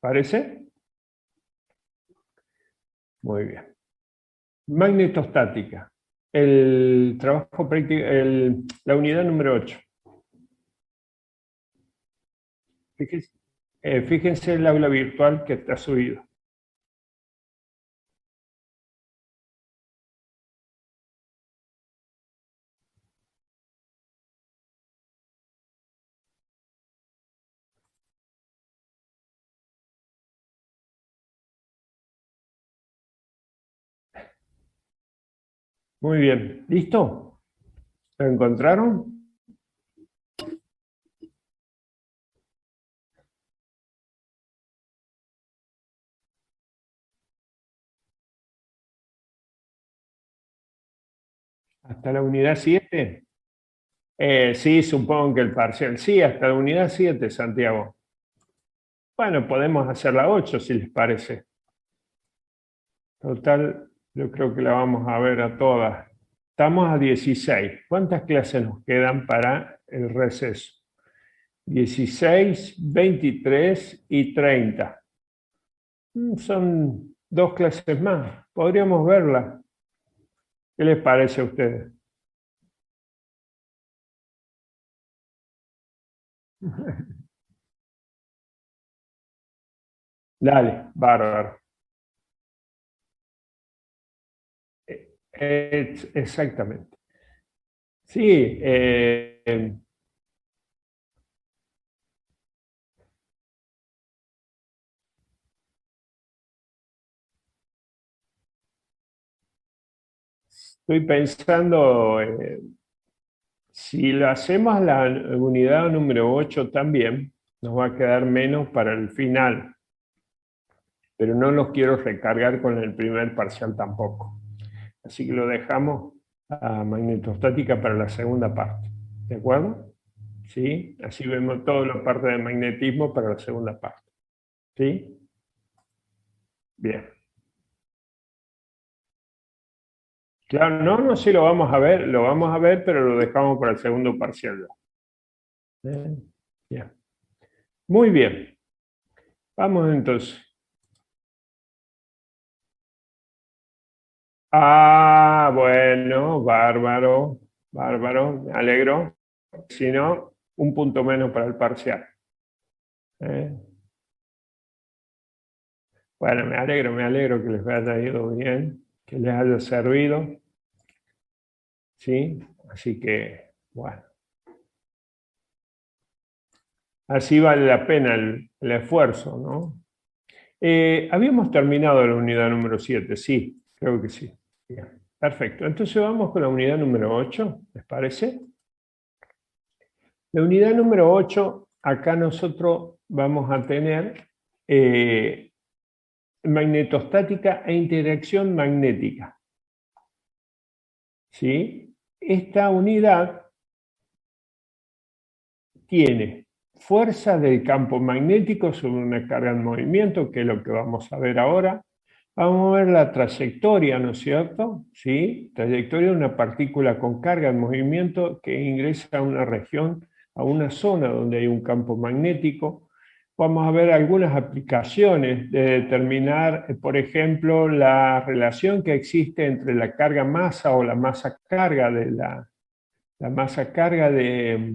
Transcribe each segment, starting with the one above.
¿Parece? Muy bien. Magnetostática. El trabajo práctico, la unidad número 8. Fíjense, fíjense el aula virtual que está subido. Muy bien. ¿Listo? ¿Lo encontraron? ¿Hasta la unidad 7? Sí, supongo que el parcial. Sí, hasta la unidad 7, Santiago. Bueno, podemos hacer la 8 si les parece. Total, yo creo que la vamos a ver a todas. Estamos a 16. ¿Cuántas clases nos quedan para el receso? 16, 23 y 30. Son 2 clases más. Podríamos verla. ¿Qué les parece a ustedes? Dale, bárbaro. Exactamente. Sí, estoy pensando, si lo hacemos la unidad número 8 también, nos va a quedar menos para el final, pero no los quiero recargar con el primer parcial tampoco. Así que lo dejamos a magnetostática para la segunda parte. ¿De acuerdo? ¿Sí? Así vemos toda la parte de magnetismo para la segunda parte. ¿Sí? Bien. Claro, no, no, sí lo vamos a ver, pero lo dejamos para el segundo parcial. Bien. Muy bien. Vamos entonces. Ah, bueno, bárbaro, bárbaro, me alegro. Si no, un punto menos para el parcial. ¿Eh? Bueno, me alegro que les haya ido bien, que les haya servido, ¿sí? Así que, bueno, así vale la pena el esfuerzo, ¿no? Habíamos terminado la unidad número 7, sí, creo que sí. Bien, perfecto. Entonces vamos con la unidad número 8, ¿les parece? La unidad número 8, acá nosotros vamos a tener magnetostática e interacción magnética. ¿Sí? Esta unidad tiene fuerza del campo magnético sobre una carga en movimiento, que es lo que vamos a ver ahora. Vamos a ver la trayectoria, ¿no es cierto? ¿Sí? Trayectoria de una partícula con carga en movimiento que ingresa a una región, a una zona donde hay un campo magnético. Vamos a ver algunas aplicaciones de determinar, por ejemplo, la relación que existe entre la carga-masa o la masa-carga de la masa-carga de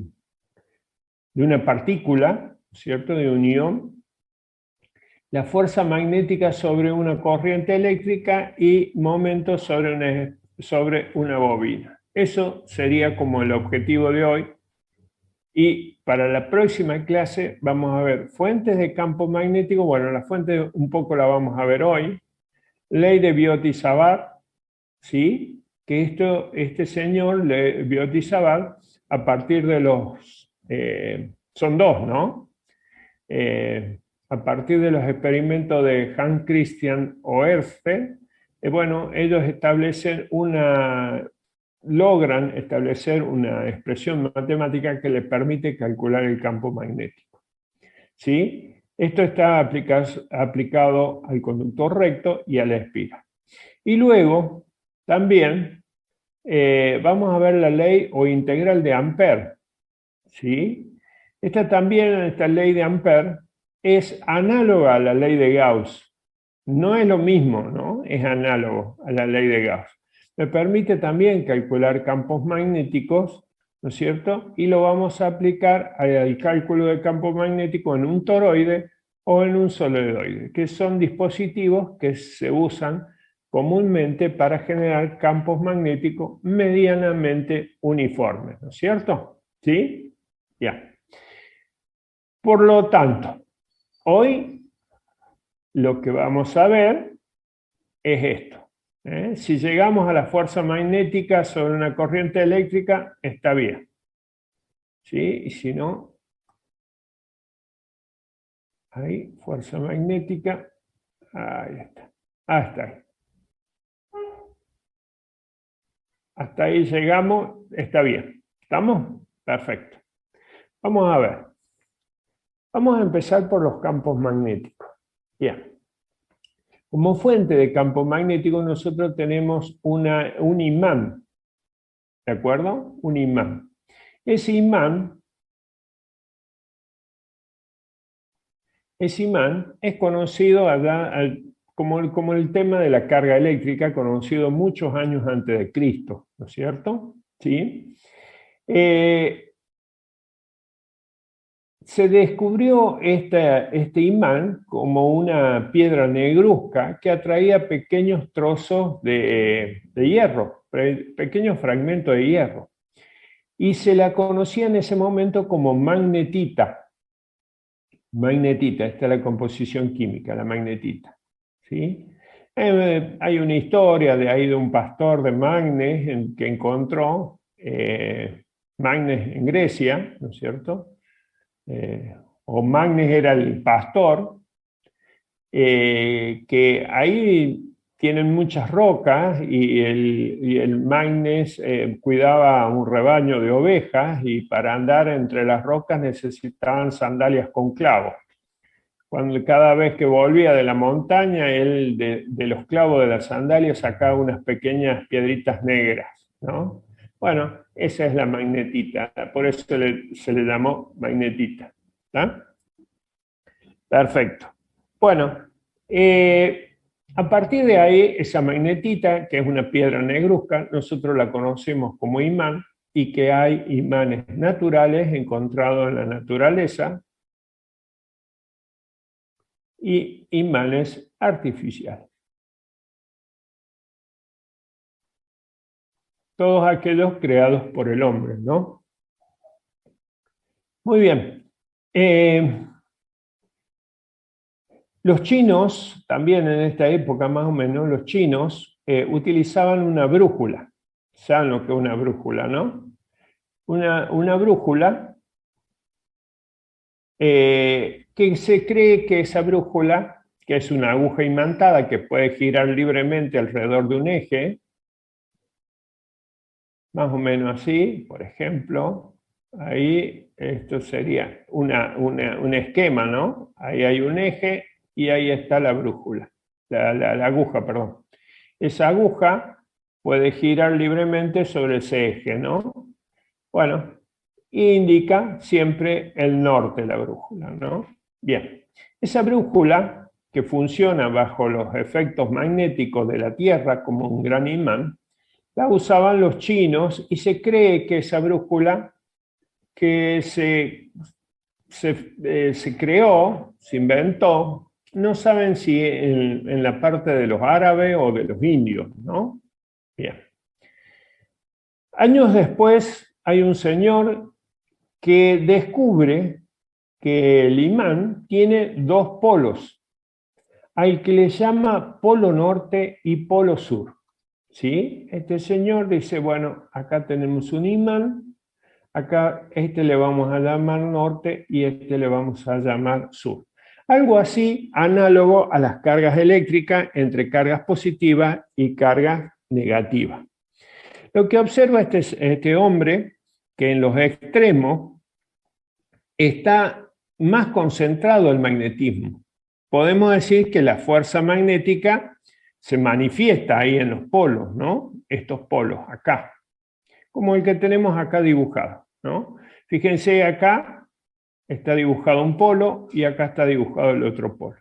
una partícula, ¿cierto? De unión, la fuerza magnética sobre una corriente eléctrica y momento sobre una bobina. Eso sería como el objetivo de hoy. Y para la próxima clase vamos a ver fuentes de campo magnético. Bueno, la fuente un poco la vamos a ver hoy. Ley de Biot-Savart, ¿sí? Que este señor, Biot-Savart, a partir de los... son dos, ¿no? A partir de los experimentos de Hans Christian Oersted, bueno, ellos logran establecer una expresión matemática que le permite calcular el campo magnético. ¿Sí? Esto está aplicado al conductor recto y a la espiral. Y luego, también, vamos a ver la ley o integral de Ampère. ¿Sí? Esta ley de Ampère es análoga a la ley de Gauss. No es lo mismo, ¿no? Es análogo a la ley de Gauss. Me permite también calcular campos magnéticos, ¿no es cierto? Y lo vamos a aplicar al cálculo de campo magnético en un toroide o en un soledoide, que son dispositivos que se usan comúnmente para generar campos magnéticos medianamente uniformes, ¿no es cierto? ¿Sí? Ya. Por lo tanto, hoy lo que vamos a ver es esto. Si llegamos a la fuerza magnética sobre una corriente eléctrica, está bien. ¿Sí? Y si no, ahí, fuerza magnética, ahí está. Hasta ahí. Hasta ahí llegamos, está bien. ¿Estamos? Perfecto. Vamos a ver. Vamos a empezar por los campos magnéticos. Bien. Como fuente de campo magnético nosotros tenemos un imán. ¿De acuerdo? Un imán. Ese imán es conocido como el tema de la carga eléctrica, conocido muchos años antes de Cristo, ¿no es cierto? ¿Sí? Se descubrió este imán como una piedra negruzca que atraía pequeños trozos de hierro, pequeños fragmentos de hierro. Y se la conocía en ese momento como magnetita. Magnetita, esta es la composición química, la magnetita. ¿Sí? Hay una historia de un pastor de Magnes que encontró Magnes en Grecia, ¿no es cierto? O Magnes era el pastor, que ahí tienen muchas rocas y el Magnes cuidaba un rebaño de ovejas y para andar entre las rocas necesitaban sandalias con clavos. Cada vez que volvía de la montaña, él de los clavos de las sandalias sacaba unas pequeñas piedritas negras, ¿no? Bueno, esa es la magnetita, por eso se le llamó magnetita. ¿Está? Perfecto. Bueno, a partir de ahí, esa magnetita, que es una piedra negruzca, nosotros la conocemos como imán y que hay imanes naturales encontrados en la naturaleza y imanes artificiales. Todos aquellos creados por el hombre, ¿no? Muy bien. Los chinos, también en esta época más o menos, los chinos utilizaban una brújula. ¿Saben lo que es una brújula, no? Una brújula que se cree que esa brújula, que es una aguja imantada que puede girar libremente alrededor de un eje, más o menos así, por ejemplo, ahí esto sería un esquema, ¿no? Ahí hay un eje y ahí está la brújula, la aguja, perdón. Esa aguja puede girar libremente sobre ese eje, ¿no? Bueno, indica siempre el norte de la brújula, ¿no? Bien, esa brújula que funciona bajo los efectos magnéticos de la Tierra como un gran imán, la usaban los chinos y se cree que esa brújula que se creó, se inventó, no saben si en la parte de los árabes o de los indios, ¿no? Bien. Años después hay un señor que descubre que el imán tiene dos polos, al que le llama polo norte y polo sur. ¿Sí? Este señor dice, bueno, acá tenemos un imán, acá este le vamos a llamar norte y este le vamos a llamar sur. Algo así análogo a las cargas eléctricas entre cargas positivas y cargas negativas. Lo que observa este hombre, que en los extremos está más concentrado el magnetismo. Podemos decir que la fuerza magnética se manifiesta ahí en los polos, ¿no? Estos polos acá, como el que tenemos acá dibujado, ¿no? Fíjense acá, está dibujado un polo y acá está dibujado el otro polo.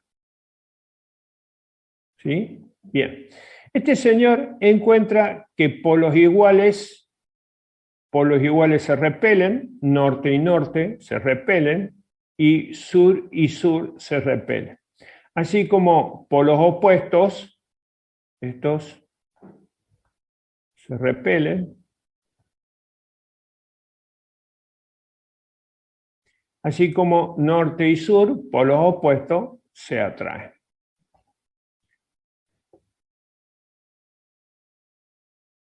¿Sí? Bien. Este señor encuentra que polos iguales se repelen, norte y norte se repelen, y sur se repelen. Así como polos opuestos, estos se repelen. Así como norte y sur, polos opuestos, se atraen.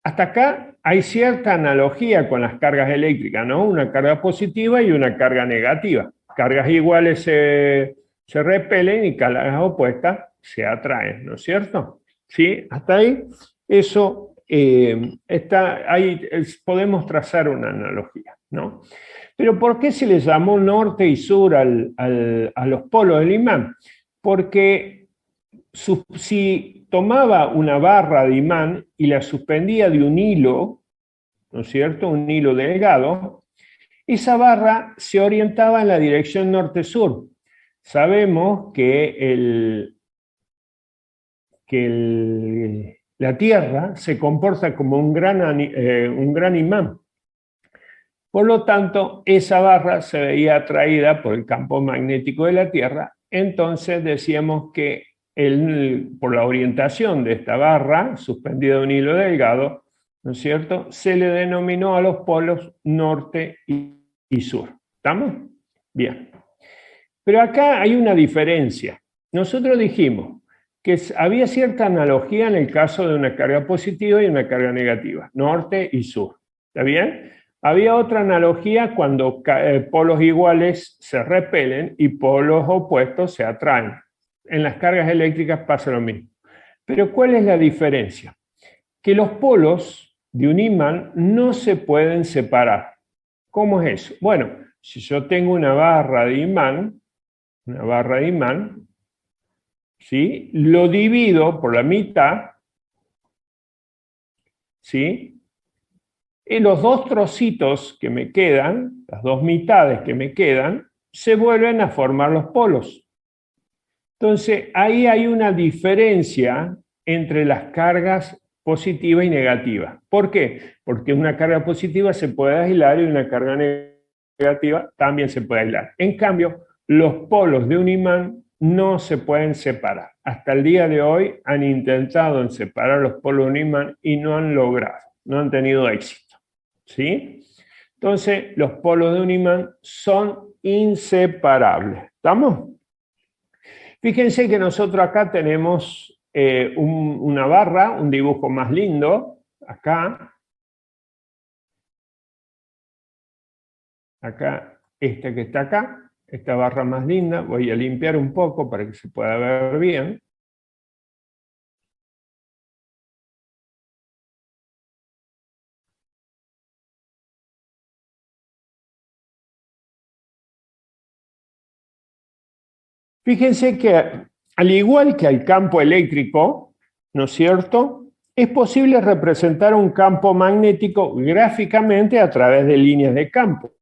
Hasta acá hay cierta analogía con las cargas eléctricas, ¿no? Una carga positiva y una carga negativa. Cargas iguales se repelen y cargas opuestas se atraen, ¿no es cierto? ¿Sí? Hasta ahí, eso ahí podemos trazar una analogía, ¿no? Pero ¿por qué se le llamó norte y sur a los polos del imán? Porque si tomaba una barra de imán y la suspendía de un hilo, ¿no es cierto? Un hilo delgado, esa barra se orientaba en la dirección norte-sur. Sabemos que la Tierra se comporta como un gran imán. Por lo tanto, esa barra se veía atraída por el campo magnético de la Tierra. Entonces decíamos que por la orientación de esta barra, suspendida de un hilo delgado, ¿no es cierto?, se le denominó a los polos norte y sur. ¿Estamos? Bien. Pero acá hay una diferencia. Nosotros dijimos que había cierta analogía en el caso de una carga positiva y una carga negativa, norte y sur. ¿Está bien? Había otra analogía cuando polos iguales se repelen y polos opuestos se atraen. En las cargas eléctricas pasa lo mismo. Pero ¿cuál es la diferencia? Que los polos de un imán no se pueden separar. ¿Cómo es eso? Bueno, si yo tengo una barra de imán, ¿sí?, lo divido por la mitad, ¿sí?, y los dos trocitos que me quedan, las dos mitades que me quedan, se vuelven a formar los polos. Entonces, ahí hay una diferencia entre las cargas positiva y negativa. ¿Por qué? Porque una carga positiva se puede aislar y una carga negativa también se puede aislar. En cambio, los polos de un imán no se pueden separar. Hasta el día de hoy han intentado separar los polos de un imán y no han logrado, no han tenido éxito. ¿Sí? Entonces, los polos de un imán son inseparables. ¿Estamos? Fíjense que nosotros acá tenemos una barra, un dibujo más lindo, acá, esta que está acá, esta barra más linda, voy a limpiar un poco para que se pueda ver bien. Fíjense que al igual que al campo eléctrico, ¿no es cierto?, es posible representar un campo magnético gráficamente a través de líneas de campo,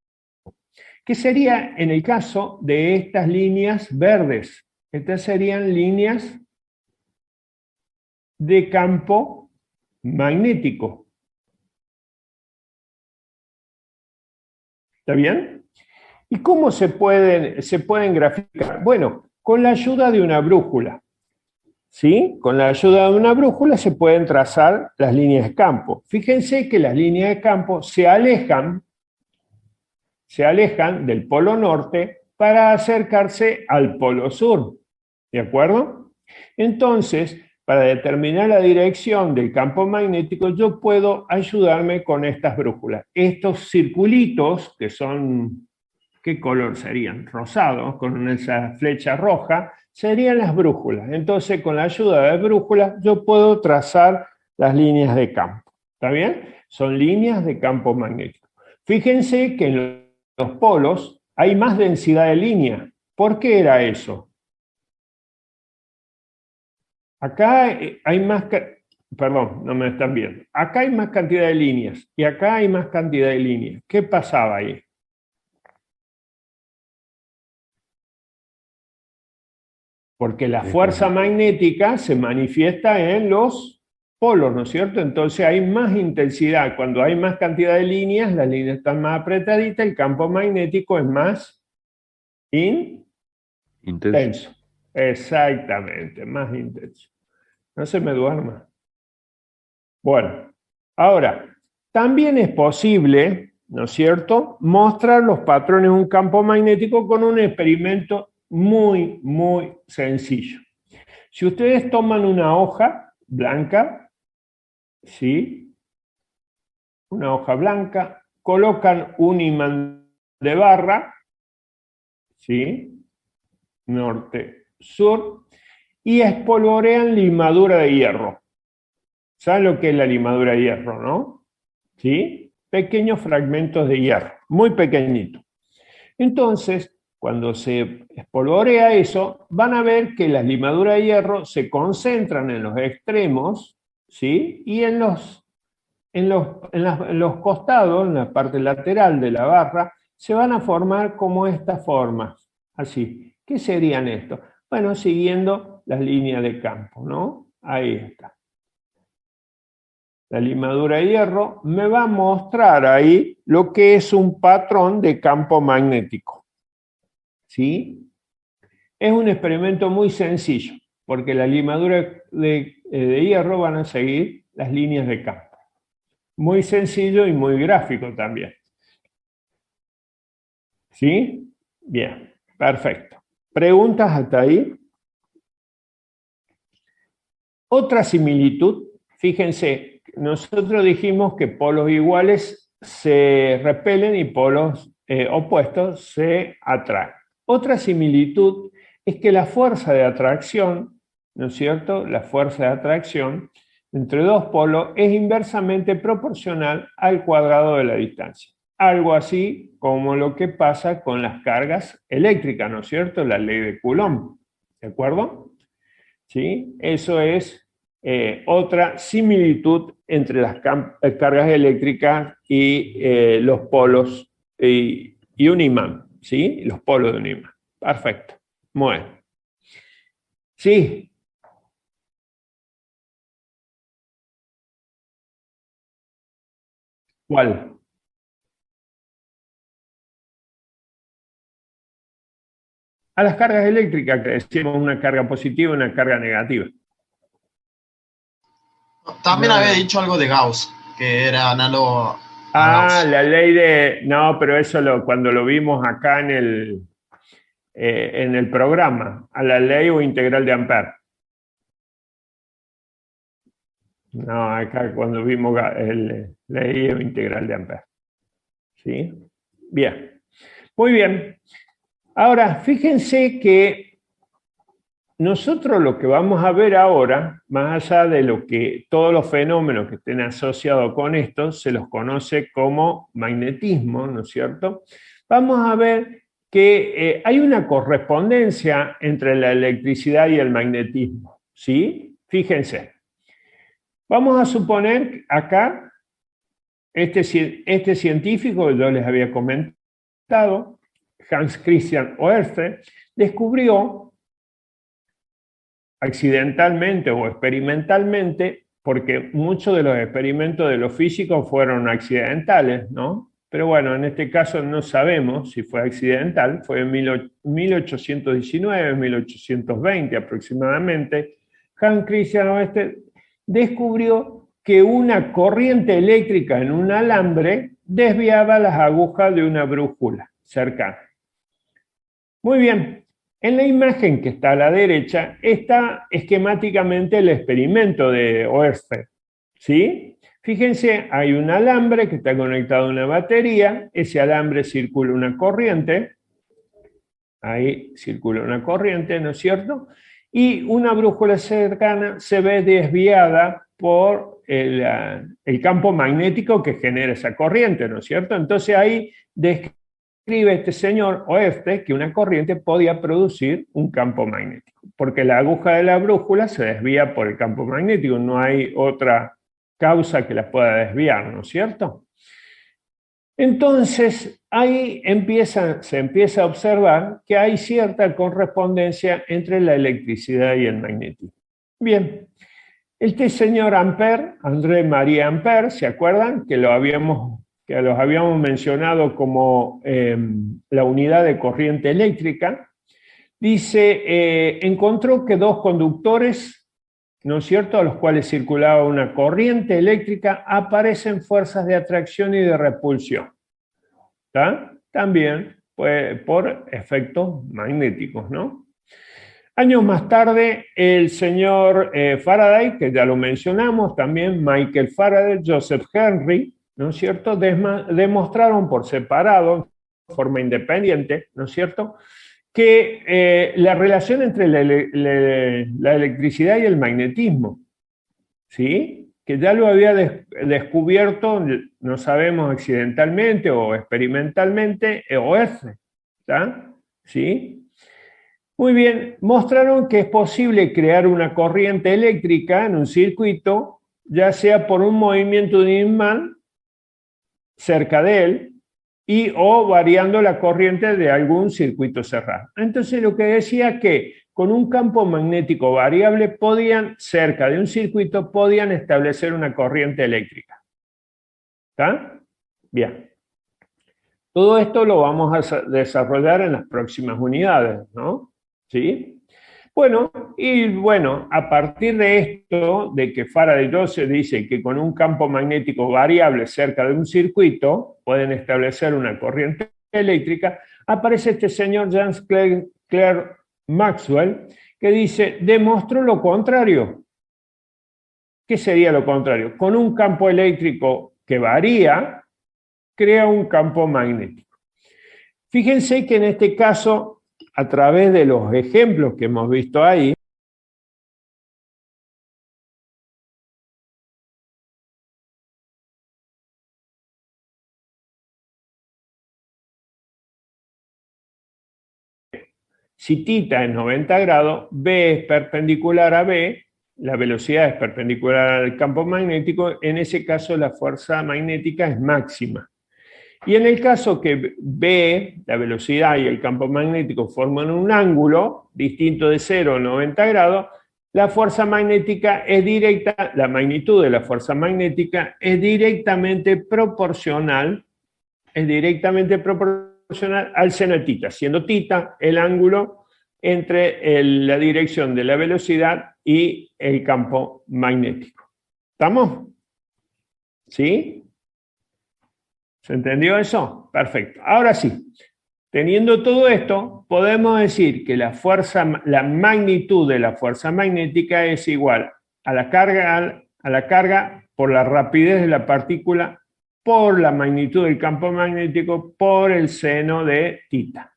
que sería en el caso de estas líneas verdes. Estas serían líneas de campo magnético. ¿Está bien? ¿Y cómo se pueden graficar? Bueno, con la ayuda de una brújula. ¿Sí? Con la ayuda de una brújula se pueden trazar las líneas de campo. Fíjense que las líneas de campo se alejan del polo norte para acercarse al polo sur. ¿De acuerdo? Entonces, para determinar la dirección del campo magnético, yo puedo ayudarme con estas brújulas. Estos circulitos, que son, ¿qué color serían? Rosados, con esa flecha roja, serían las brújulas. Entonces, con la ayuda de brújulas, yo puedo trazar las líneas de campo. ¿Está bien? Son líneas de campo magnético. Fíjense que en los polos hay más densidad de líneas. ¿Por qué era eso? Acá hay más, perdón, no me están viendo. Acá hay más cantidad de líneas y acá hay más cantidad de líneas. ¿Qué pasaba ahí? porque la fuerza magnética se manifiesta en los polos, ¿no es cierto? Entonces hay más intensidad. Cuando hay más cantidad de líneas, las líneas están más apretaditas, el campo magnético es más intenso. Exactamente, más intenso. No se me duerma. Bueno, ahora, también es posible, ¿no es cierto?, mostrar los patrones de un campo magnético con un experimento muy, muy sencillo. Si ustedes toman una hoja blanca, ¿sí? Una hoja blanca, colocan un imán de barra, ¿sí? Norte, sur, y espolvorean limadura de hierro. ¿Saben lo que es la limadura de hierro, no? ¿Sí? Pequeños fragmentos de hierro, muy pequeñitos. Entonces, cuando se espolvorea eso, van a ver que las limaduras de hierro se concentran en los extremos, ¿sí? Y en los costados, en la parte lateral de la barra, se van a formar como estas formas, así. ¿Qué serían estos? Bueno, siguiendo las líneas de campo, ¿no? Ahí está. La limadura de hierro me va a mostrar ahí lo que es un patrón de campo magnético. ¿Sí? Es un experimento muy sencillo, porque la limadura de hierro van a seguir las líneas de campo. Muy sencillo y muy gráfico también. ¿Sí? Bien, perfecto. ¿Preguntas hasta ahí? Otra similitud, fíjense, nosotros dijimos que polos iguales se repelen y polos opuestos se atraen. Otra similitud es que la fuerza de atracción, ¿no es cierto? La fuerza de atracción entre dos polos es inversamente proporcional al cuadrado de la distancia. Algo así como lo que pasa con las cargas eléctricas, ¿no es cierto? La ley de Coulomb, ¿de acuerdo? ¿Sí? Eso es otra similitud entre las cargas eléctricas y los polos y un imán, ¿sí? Los polos de un imán. Perfecto. Muy bien. Sí. ¿Cuál? A las cargas eléctricas, que decimos una carga positiva y una carga negativa. También había dicho algo de Gauss, que era análogo a Gauss. La ley de... No, pero eso cuando lo vimos acá en el programa, a la ley o integral de Ampère. No, acá cuando vimos la ley o integral de Ampère. ¿Sí? Bien. Muy bien. Ahora, fíjense que nosotros lo que vamos a ver ahora, más allá de lo que todos los fenómenos que estén asociados con esto, se los conoce como magnetismo, ¿no es cierto? Vamos a ver que hay una correspondencia entre la electricidad y el magnetismo, ¿sí? Fíjense. Vamos a suponer acá, este científico que yo les había comentado, Hans Christian Oersted, descubrió accidentalmente o experimentalmente, porque muchos de los experimentos de los físicos fueron accidentales, ¿no? Pero bueno, en este caso no sabemos si fue accidental, fue en 1819, 1820 aproximadamente. Hans Christian Oersted descubrió que una corriente eléctrica en un alambre desviaba las agujas de una brújula cercana. Muy bien, en la imagen que está a la derecha está esquemáticamente el experimento de Oersted, ¿sí? Fíjense, hay un alambre que está conectado a una batería, ese alambre circula una corriente, ahí circula una corriente, ¿no es cierto? Y una brújula cercana se ve desviada por el campo magnético que genera esa corriente, ¿no es cierto? Entonces ahí describe este señor Oersted que una corriente podía producir un campo magnético, porque la aguja de la brújula se desvía por el campo magnético, no hay otra causa que la pueda desviar, ¿no es cierto? Entonces, ahí se empieza a observar que hay cierta correspondencia entre la electricidad y el magnetismo. Bien, este señor Ampère, André-Marie Ampère, ¿se acuerdan? Que los habíamos mencionado como la unidad de corriente eléctrica. Dice, encontró que dos conductores, ¿no es cierto?, a los cuales circulaba una corriente eléctrica, aparecen fuerzas de atracción y de repulsión. ¿Está? También por efectos magnéticos, ¿no? Años más tarde, el señor Faraday, que ya lo mencionamos, también Michael Faraday, Joseph Henry, ¿no es cierto?, demostraron por separado, de forma independiente, ¿no es cierto?, que la relación entre la electricidad y el magnetismo, ¿sí?, que ya lo había descubierto, no sabemos accidentalmente o experimentalmente, ¿está? ¿Sí? Muy bien, mostraron que es posible crear una corriente eléctrica en un circuito, ya sea por un movimiento de un imán cerca de él o variando la corriente de algún circuito cerrado. Entonces lo que decía que con un campo magnético variable cerca de un circuito, podían establecer una corriente eléctrica. ¿Está? Bien. Todo esto lo vamos a desarrollar en las próximas unidades, ¿no? ¿Sí? Bueno, a partir de esto, de que Faraday Joseph dice que con un campo magnético variable cerca de un circuito pueden establecer una corriente eléctrica, aparece este señor James Clerk Maxwell, que dice, demostró lo contrario. ¿Qué sería lo contrario? Con un campo eléctrico que varía, crea un campo magnético. Fíjense que en este caso, a través de los ejemplos que hemos visto ahí, si θ es 90 grados, B es perpendicular a B, la velocidad es perpendicular al campo magnético, en ese caso la fuerza magnética es máxima. Y en el caso que B, la velocidad y el campo magnético forman un ángulo distinto de 0 a 90 grados, la fuerza magnética es directa, la magnitud de la fuerza magnética es directamente proporcional al seno de θ, siendo θ el ángulo entre la dirección de la velocidad y el campo magnético. ¿Estamos? ¿Sí? ¿Se entendió eso? Perfecto. Ahora sí, teniendo todo esto, podemos decir que la magnitud de la fuerza magnética es igual a la carga por la rapidez de la partícula por la magnitud del campo magnético por el seno de θ.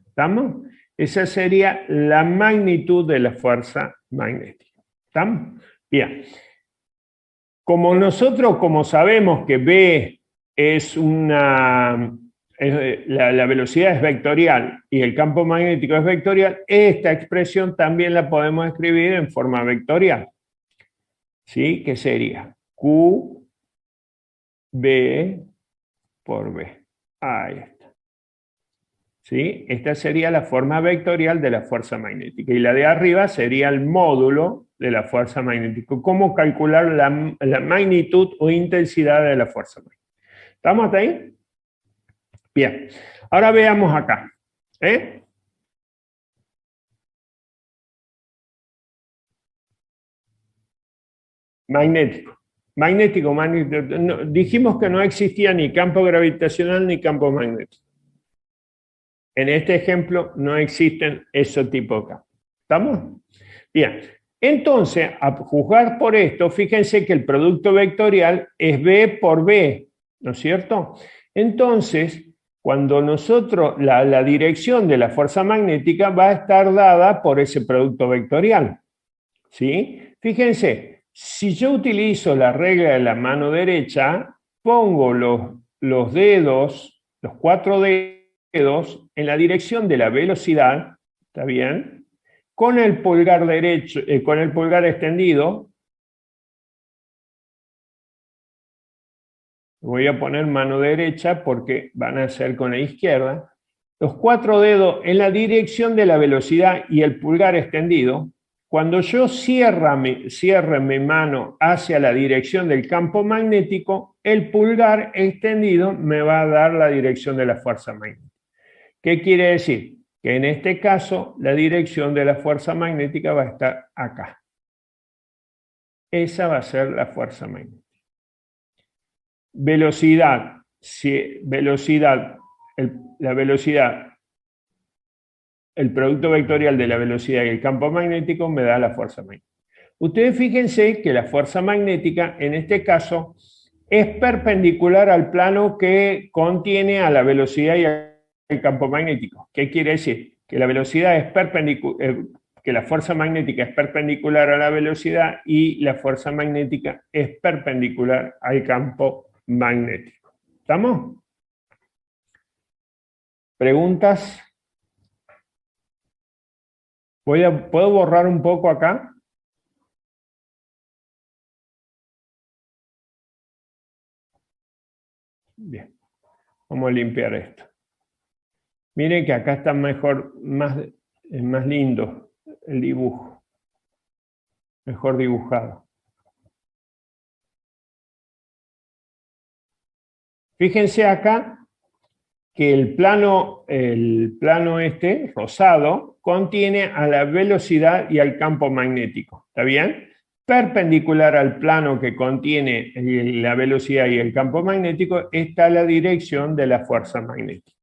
¿Estamos? Esa sería la magnitud de la fuerza magnética. ¿Estamos? Bien. Como sabemos que B es la velocidad es vectorial y el campo magnético es vectorial, esta expresión también la podemos escribir en forma vectorial. ¿Sí? ¿Qué sería? Q B por B. Ahí está. ¿Sí? Esta sería la forma vectorial de la fuerza magnética. Y la de arriba sería el módulo de la fuerza magnética. ¿Cómo calcular la magnitud o intensidad de la fuerza magnética? ¿Estamos hasta ahí? Bien. Ahora veamos acá. Magnético. Magnético. No, dijimos que no existía ni campo gravitacional ni campo magnético. En este ejemplo no existen esos tipos de campos. ¿Estamos? Bien. Entonces, a juzgar por esto, fíjense que el producto vectorial es B por B, ¿no es cierto? Entonces, cuando la dirección de la fuerza magnética va a estar dada por ese producto vectorial. ¿Sí? Fíjense, si yo utilizo la regla de la mano derecha, pongo los dedos, los 4 dedos, en la dirección de la velocidad, ¿está bien? Con el pulgar derecho, con el pulgar extendido, Voy a poner mano derecha porque van a ser con la izquierda. Los 4 dedos en la dirección de la velocidad y el pulgar extendido. Cuando yo cierre mi mano hacia la dirección del campo magnético, el pulgar extendido me va a dar la dirección de la fuerza magnética. ¿Qué quiere decir? Que en este caso la dirección de la fuerza magnética va a estar acá. Esa va a ser la fuerza magnética. Velocidad, la velocidad, el producto vectorial de la velocidad y el campo magnético me da la fuerza magnética. Ustedes fíjense que la fuerza magnética, en este caso, es perpendicular al plano que contiene a la velocidad y al campo magnético. ¿Qué quiere decir? Que la velocidad es perpendicular, que la fuerza magnética es perpendicular a la velocidad y la fuerza magnética es perpendicular al campo magnético. ¿Estamos? ¿Preguntas? ¿Puedo borrar un poco acá? Bien, vamos a limpiar esto. Miren que acá está mejor, es más lindo el dibujo, mejor dibujado. Fíjense acá que el plano este, rosado, contiene a la velocidad y al campo magnético. ¿Está bien? Perpendicular al plano que contiene la velocidad y el campo magnético está la dirección de la fuerza magnética.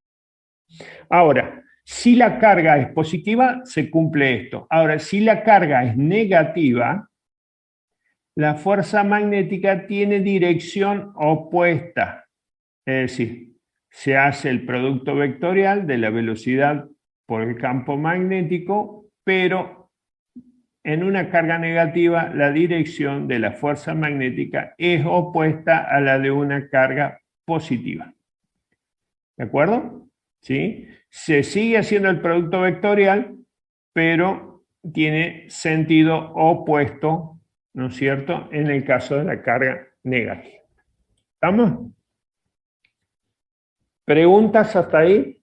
Ahora, si la carga es positiva, se cumple esto. Ahora, si la carga es negativa, la fuerza magnética tiene dirección opuesta. Es decir, se hace el producto vectorial de la velocidad por el campo magnético, pero en una carga negativa la dirección de la fuerza magnética es opuesta a la de una carga positiva. ¿De acuerdo? ¿Sí? Se sigue haciendo el producto vectorial, pero tiene sentido opuesto, ¿no es cierto?, en el caso de la carga negativa. ¿Estamos? ¿Preguntas hasta ahí?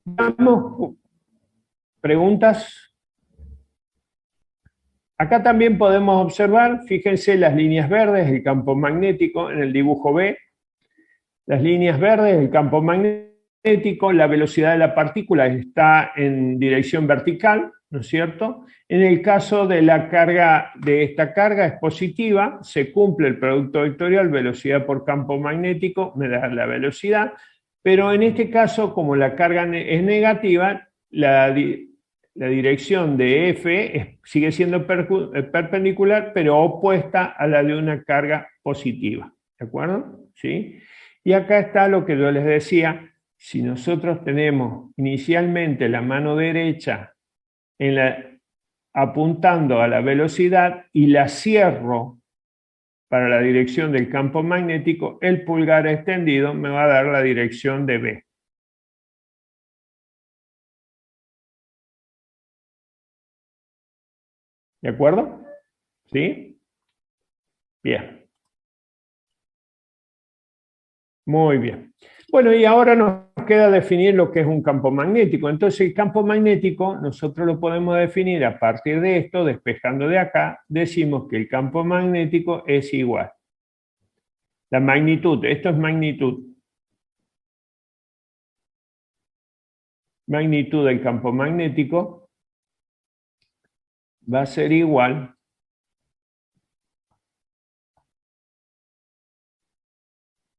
Vamos. ¿Preguntas? Acá también podemos observar, fíjense las líneas verdes, el campo magnético en el dibujo B. Las líneas verdes, el campo magnético, la velocidad de la partícula está en dirección vertical, ¿no es cierto? En el caso de la carga, de esta carga es positiva, se cumple el producto vectorial, velocidad por campo magnético, me da la velocidad, pero en este caso, como la carga es negativa, la dirección de F sigue siendo perpendicular, pero opuesta a la de una carga positiva, ¿de acuerdo? ¿Sí? Y acá está lo que yo les decía, si nosotros tenemos inicialmente la mano derecha apuntando a la velocidad y la cierro para la dirección del campo magnético, el pulgar extendido me va a dar la dirección de B. ¿De acuerdo? ¿Sí? Bien. Muy bien. Bueno, y ahora nos queda definir lo que es un campo magnético. Entonces, el campo magnético nosotros lo podemos definir a partir de esto, despejando de acá, decimos que el campo magnético es igual. La magnitud, esto es magnitud. Magnitud del campo magnético va a ser igual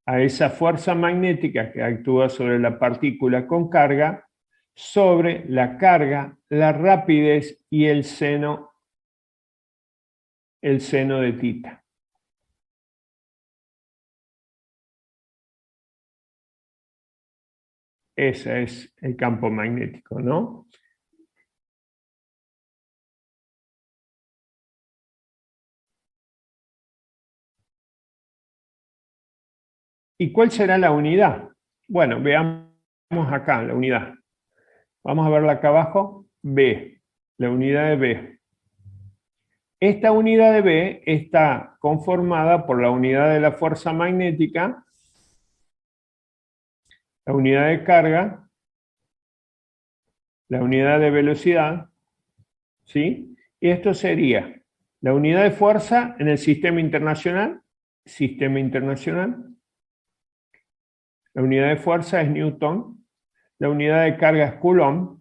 a esa fuerza magnética que actúa sobre la partícula con carga, sobre la carga, la rapidez y el seno de tita. Ese es el campo magnético, ¿no? ¿Y cuál será la unidad? Bueno, veamos acá la unidad. Vamos a verla acá abajo. B, la unidad de B. Esta unidad de B está conformada por la unidad de la fuerza magnética, la unidad de carga, la unidad de velocidad, ¿sí? Y esto sería la unidad de fuerza en el sistema internacional, la unidad de fuerza es Newton, la unidad de carga es Coulomb,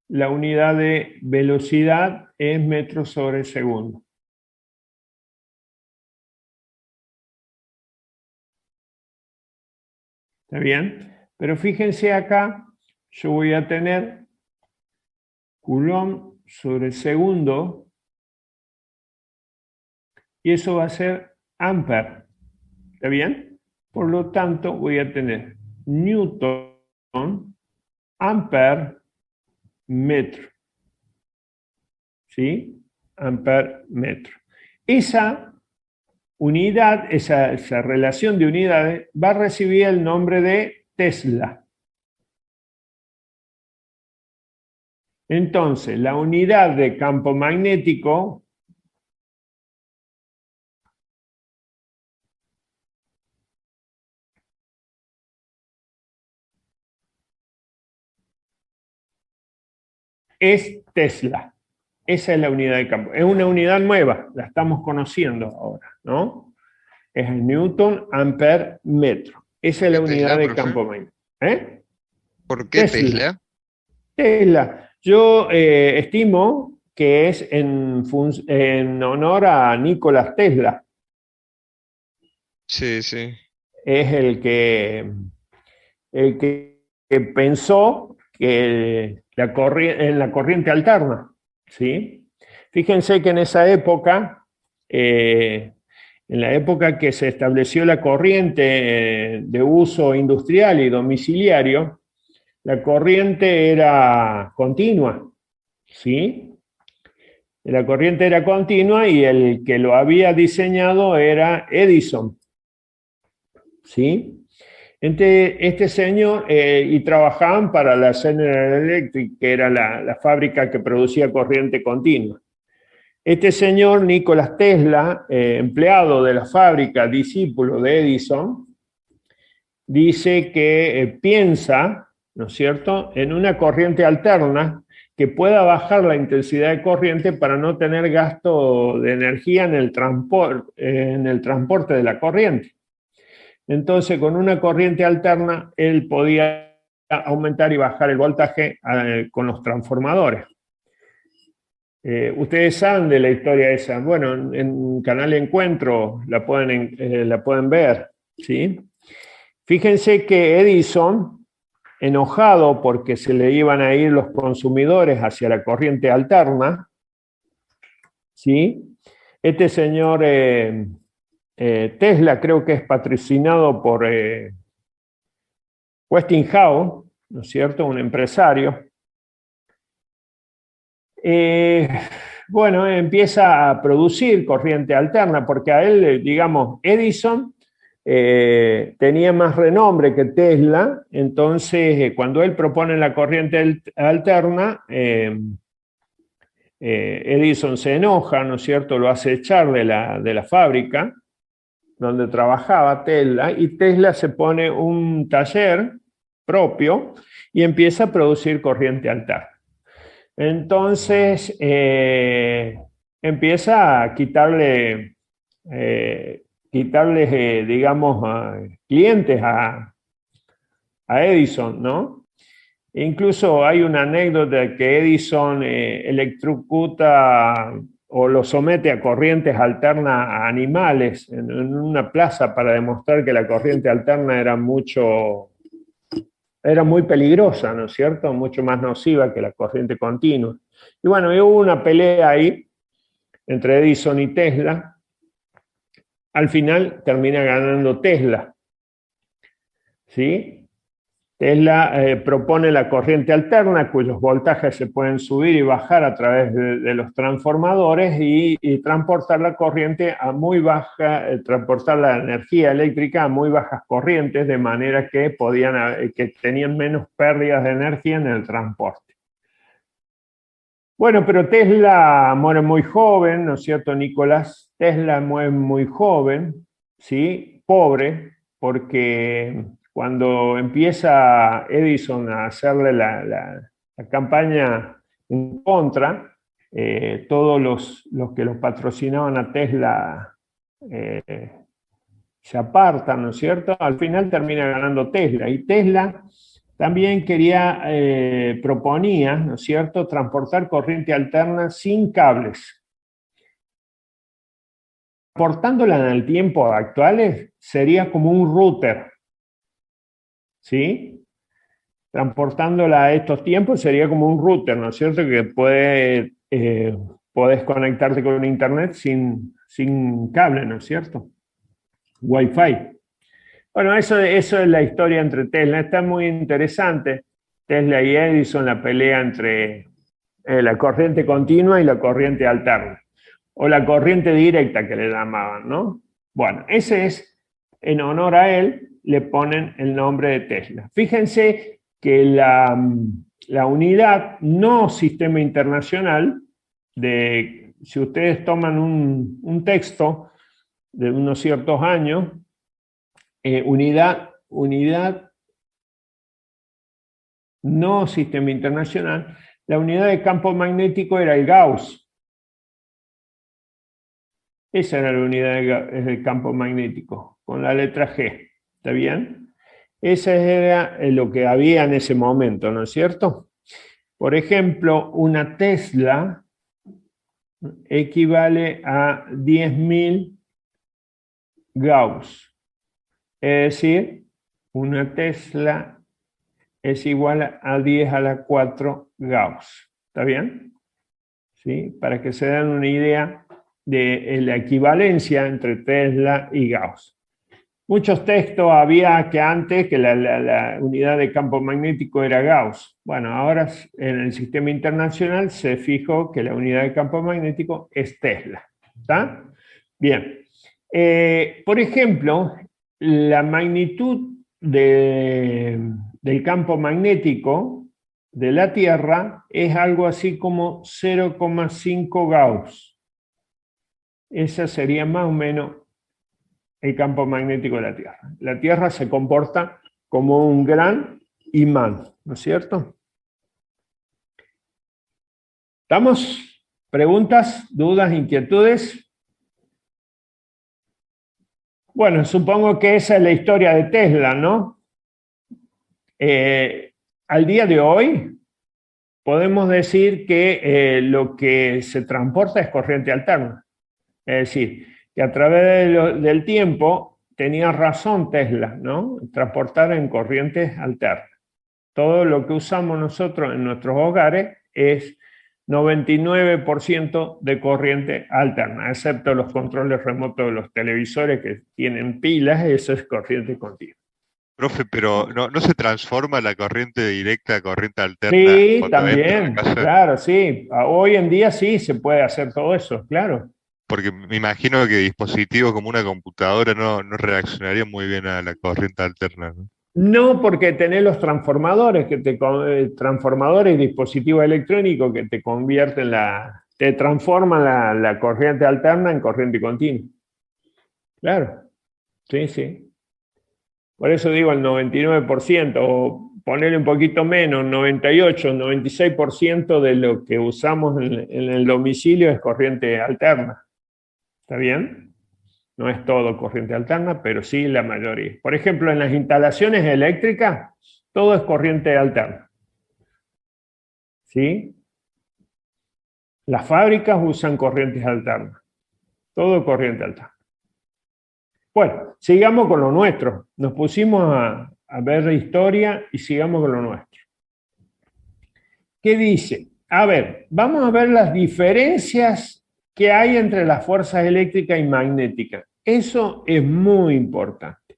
la unidad de velocidad es metros sobre segundo. ¿Está bien? Pero fíjense acá, yo voy a tener Coulomb sobre segundo, y eso va a ser ampere. ¿Está bien? Por lo tanto, voy a tener Newton, ampere, metro. ¿Sí? Ampere, metro. Esa unidad, esa relación de unidades, va a recibir el nombre de Tesla. Entonces, la unidad de campo magnético es Tesla. Esa es la unidad de campo. Es una unidad nueva, la estamos conociendo ahora, ¿no? Es el Newton, ampere, metro. Esa es la unidad de campo magnético. ¿Eh? ¿Por qué Tesla? Tesla. Yo estimo que es en honor a Nikola Tesla. Sí, sí. Es el que pensó que en la corriente alterna, ¿sí? Fíjense que en esa época, en la época que se estableció la corriente de uso industrial y domiciliario, la corriente era continua, ¿sí? La corriente era continua y el que lo había diseñado era Edison, ¿sí? Este señor, y trabajaban para la General Electric, que era la fábrica que producía corriente continua. Este señor, Nikola Tesla, empleado de la fábrica, discípulo de Edison, dice que piensa, ¿no es cierto?, en una corriente alterna que pueda bajar la intensidad de corriente para no tener gasto de energía en el transporte de la corriente. Entonces, con una corriente alterna, él podía aumentar y bajar el voltaje con los transformadores. Ustedes saben de la historia esa. Bueno, en Canal Encuentro la pueden ver, ¿sí? Fíjense que Edison, enojado porque se le iban a ir los consumidores hacia la corriente alterna, ¿sí? Este señor Tesla creo que es patrocinado por Westinghouse, ¿no es cierto? Un empresario. Bueno, empieza a producir corriente alterna porque a él, digamos, Edison tenía más renombre que Tesla, entonces cuando él propone la corriente alterna, Edison se enoja, ¿no es cierto? Lo hace echar de la fábrica donde trabajaba Tesla, y Tesla se pone un taller propio y empieza a producir corriente alterna. Entonces empieza a quitarle digamos, clientes a Edison, ¿no? Incluso hay una anécdota que Edison electrocuta o lo somete a corrientes alternas a animales en una plaza para demostrar que la corriente alterna era muy peligrosa, ¿no es cierto? Mucho más nociva que la corriente continua. Y bueno, hubo una pelea ahí entre Edison y Tesla. Al final termina ganando Tesla, ¿sí? Tesla propone la corriente alterna, cuyos voltajes se pueden subir y bajar a través de los transformadores y transportar la corriente a muy baja, transportar la energía eléctrica a muy bajas corrientes, de manera que que tenían menos pérdidas de energía en el transporte. Bueno, pero Tesla muere muy joven, ¿no es cierto, Nicolás? Tesla muere muy joven, ¿sí? Pobre, porque cuando empieza Edison a hacerle la campaña en contra, todos los que los patrocinaban a Tesla se apartan, ¿no es cierto? Al final termina ganando Tesla. Y Tesla también proponía, ¿no es cierto?, transportar corriente alterna sin cables. Transportándola en el tiempo actuales sería como un router, ¿sí? Transportándola a estos tiempos sería como un router, ¿no es cierto?, que podés conectarte con internet sin cable, ¿no es cierto? Wi-Fi. Bueno, eso es la historia entre Tesla. Está muy interesante. Tesla y Edison, la pelea entre la corriente continua y la corriente alterna. O la corriente directa que le llamaban, ¿no? Bueno, ese es, en honor a él, le ponen el nombre de Tesla. Fíjense que la unidad no sistema internacional, si ustedes toman un texto de unos ciertos años, unidad no sistema internacional, la unidad de campo magnético era el Gauss. Esa era la unidad del campo magnético, con la letra G. ¿Está bien? Ese era lo que había en ese momento, ¿no es cierto? Por ejemplo, una Tesla equivale a 10.000 Gauss. Es decir, una Tesla es igual a 10 a la 4 Gauss. ¿Está bien? ¿Sí? Para que se den una idea de la equivalencia entre Tesla y Gauss. Muchos textos había que antes que la unidad de campo magnético era Gauss. Bueno, ahora en el sistema internacional se fijó que la unidad de campo magnético es Tesla. ¿Está? Bien. Por ejemplo, la magnitud del campo magnético de la Tierra es algo así como 0,5 Gauss. Ese sería más o menos el campo magnético de la Tierra. La Tierra se comporta como un gran imán, ¿no es cierto? ¿Estamos? ¿Preguntas, dudas, inquietudes? Bueno, supongo que esa es la historia de Tesla, ¿no? Al día de hoy podemos decir que lo que se transporta es corriente alterna. Es decir, que a través del tiempo tenía razón Tesla, ¿no? Transportar en corrientes alternas. Todo lo que usamos nosotros en nuestros hogares es 99% de corriente alterna, excepto los controles remotos de los televisores que tienen pilas, eso es corriente continua. Profe, pero ¿no se transforma la corriente directa a corriente alterna Sí, cuando entra a la también, casa? claro, sí. Hoy en día sí se puede hacer todo eso, claro. Porque me imagino que dispositivos como una computadora no reaccionarían muy bien a la corriente alterna, ¿no? No, porque tenés los transformadores, transformadores y dispositivos electrónicos que te convierten te transforman la corriente alterna en corriente continua. Claro, sí, sí. Por eso digo el 99%, o ponerle un poquito menos, 98, 96% de lo que usamos en el domicilio es corriente alterna. ¿Está bien? No es todo corriente alterna, pero sí la mayoría. Por ejemplo, en las instalaciones eléctricas, todo es corriente alterna. ¿Sí? Las fábricas usan corrientes alternas. Todo corriente alterna. Bueno, sigamos con lo nuestro. Nos pusimos a ver historia y sigamos con lo nuestro. ¿Qué dice? A ver, vamos a ver las diferencias que hay entre las fuerzas eléctricas y magnéticas. Eso es muy importante.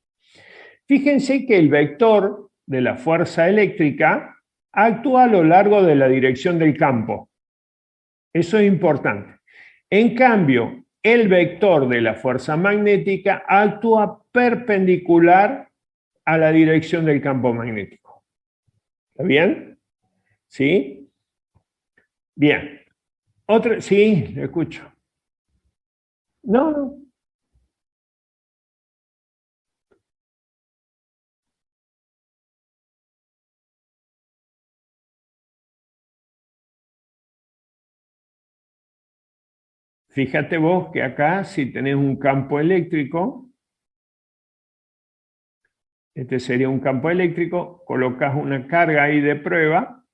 Fíjense que el vector de la fuerza eléctrica actúa a lo largo de la dirección del campo. Eso es importante. En cambio, el vector de la fuerza magnética actúa perpendicular a la dirección del campo magnético. ¿Está bien? ¿Sí? Bien. Otra, sí, escucho. No, no. Fíjate vos que acá, si tenés un campo eléctrico, este sería un campo eléctrico, colocas una carga ahí de prueba,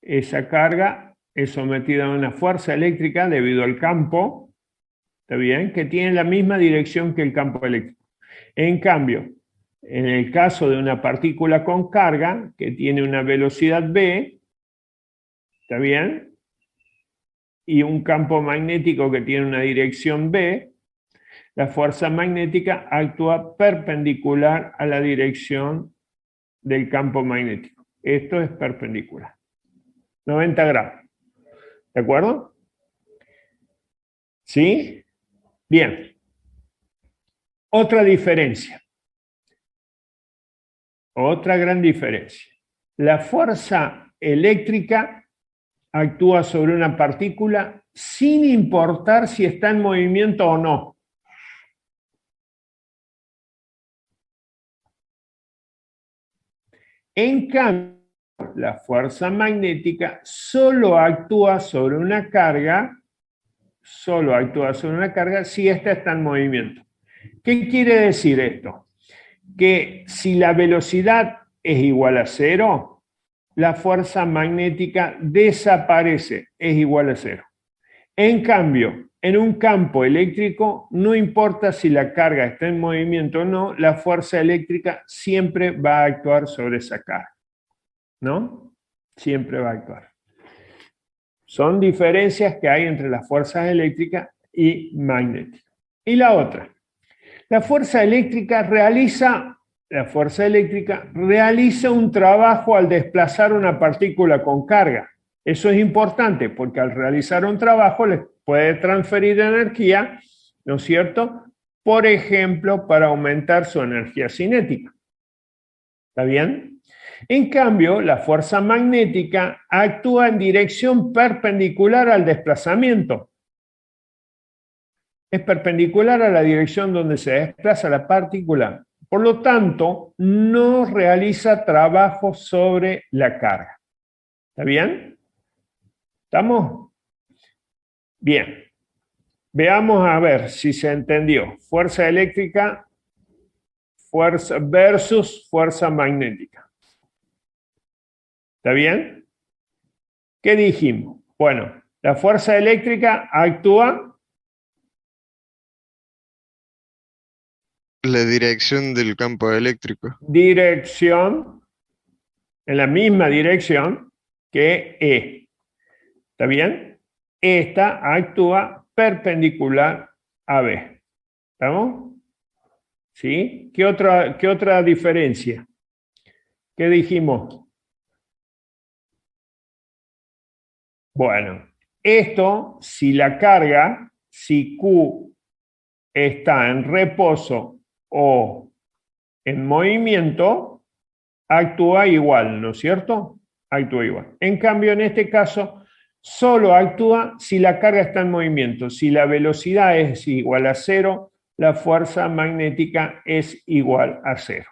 esa carga es sometida a una fuerza eléctrica debido al campo, ¿está bien? Que tiene la misma dirección que el campo eléctrico. En cambio, en el caso de una partícula con carga, que tiene una velocidad v, ¿está bien? Y un campo magnético que tiene una dirección v, la fuerza magnética actúa perpendicular a la dirección del campo magnético. Esto es perpendicular. 90 grados. ¿De acuerdo? ¿Sí? Bien. Otra diferencia. Otra gran diferencia. La fuerza eléctrica actúa sobre una partícula sin importar si está en movimiento o no. En cambio, la fuerza magnética solo actúa sobre una carga, si ésta está en movimiento. ¿Qué quiere decir esto? Que si la velocidad es igual a 0, la fuerza magnética desaparece, es igual a 0. En cambio, en un campo eléctrico, no importa si la carga está en movimiento o no, la fuerza eléctrica siempre va a actuar sobre esa carga. ¿No? Siempre va a actuar. Son diferencias que hay entre las fuerzas eléctricas y magnéticas. Y la otra, la fuerza eléctrica realiza un trabajo al desplazar una partícula con carga. Eso es importante porque al realizar un trabajo les puede transferir energía, ¿no es cierto? Por ejemplo, para aumentar su energía cinética. ¿Está bien? En cambio, la fuerza magnética actúa en dirección perpendicular al desplazamiento. Es perpendicular a la dirección donde se desplaza la partícula. Por lo tanto, no realiza trabajo sobre la carga. ¿Está bien? ¿Estamos? Bien. Veamos a ver si se entendió. Fuerza eléctrica versus fuerza magnética. ¿Está bien? ¿Qué dijimos? Bueno, la fuerza eléctrica actúa la dirección del campo eléctrico. en la misma dirección que E. ¿Está bien? Esta actúa perpendicular a B. ¿Estamos? ¿Sí? ¿Qué otra diferencia? ¿Qué dijimos? Bueno, esto, si Q está en reposo o en movimiento, actúa igual, ¿no es cierto? Actúa igual. En cambio, en este caso, solo actúa si la carga está en movimiento. Si la velocidad es igual a 0, la fuerza magnética es igual a 0.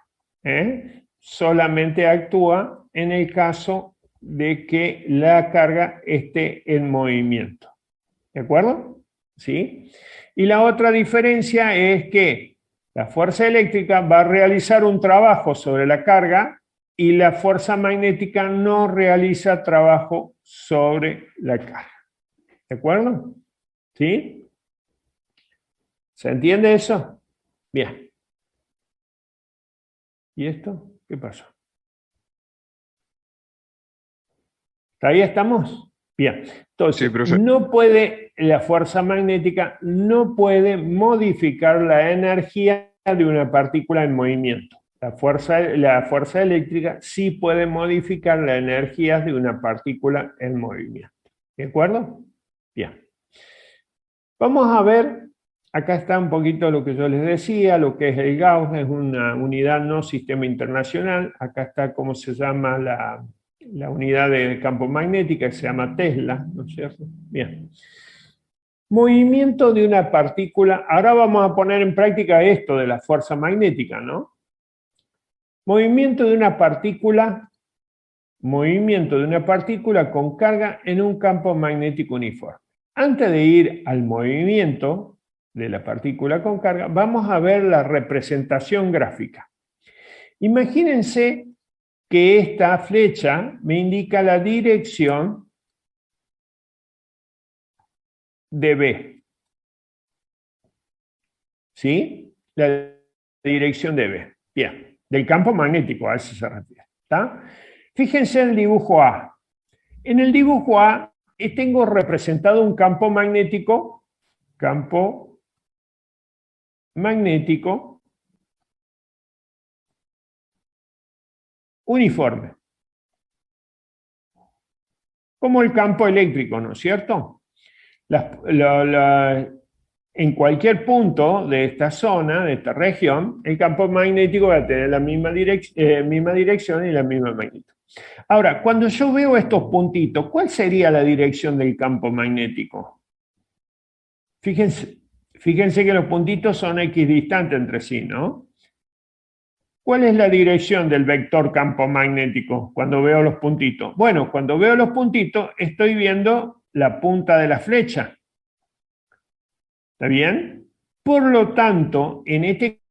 Solamente actúa en el caso de que la carga esté en movimiento. ¿De acuerdo? ¿Sí? Y la otra diferencia es que la fuerza eléctrica va a realizar un trabajo sobre la carga y la fuerza magnética no realiza trabajo sobre la carga. ¿De acuerdo? ¿Sí? ¿Se entiende eso? Bien. ¿Y esto? ¿Qué pasó? ¿Ahí estamos? Bien. Entonces, Sí, la fuerza magnética no puede modificar la energía de una partícula en movimiento. La fuerza eléctrica sí puede modificar la energía de una partícula en movimiento. ¿De acuerdo? Bien. Vamos a ver, acá está un poquito lo que yo les decía, lo que es el Gauss, es una unidad no sistema internacional. Acá está cómo se llama la unidad de campo magnética que se llama Tesla, ¿no es cierto? Bien. Movimiento de una partícula. Ahora vamos a poner en práctica esto de la fuerza magnética, ¿no? Movimiento de una partícula con carga en un campo magnético uniforme. Antes de ir al movimiento de la partícula con carga, vamos a ver la representación gráfica. Imagínense que esta flecha me indica la dirección de B. ¿Sí? La dirección de B. Bien. Del campo magnético, a eso se refiere. ¿Está? Fíjense en el dibujo A. En el dibujo A tengo representado un campo magnético uniforme. Como el campo eléctrico, ¿no es cierto? En cualquier punto de esta zona, de esta región, el campo magnético va a tener la misma dirección y la misma magnitud. Ahora, cuando yo veo estos puntitos, ¿cuál sería la dirección del campo magnético? Fíjense que los puntitos son equidistantes entre sí, ¿no? ¿Cuál es la dirección del vector campo magnético cuando veo los puntitos? Bueno, cuando veo los puntitos estoy viendo la punta de la flecha. ¿Está bien? Por lo tanto, en este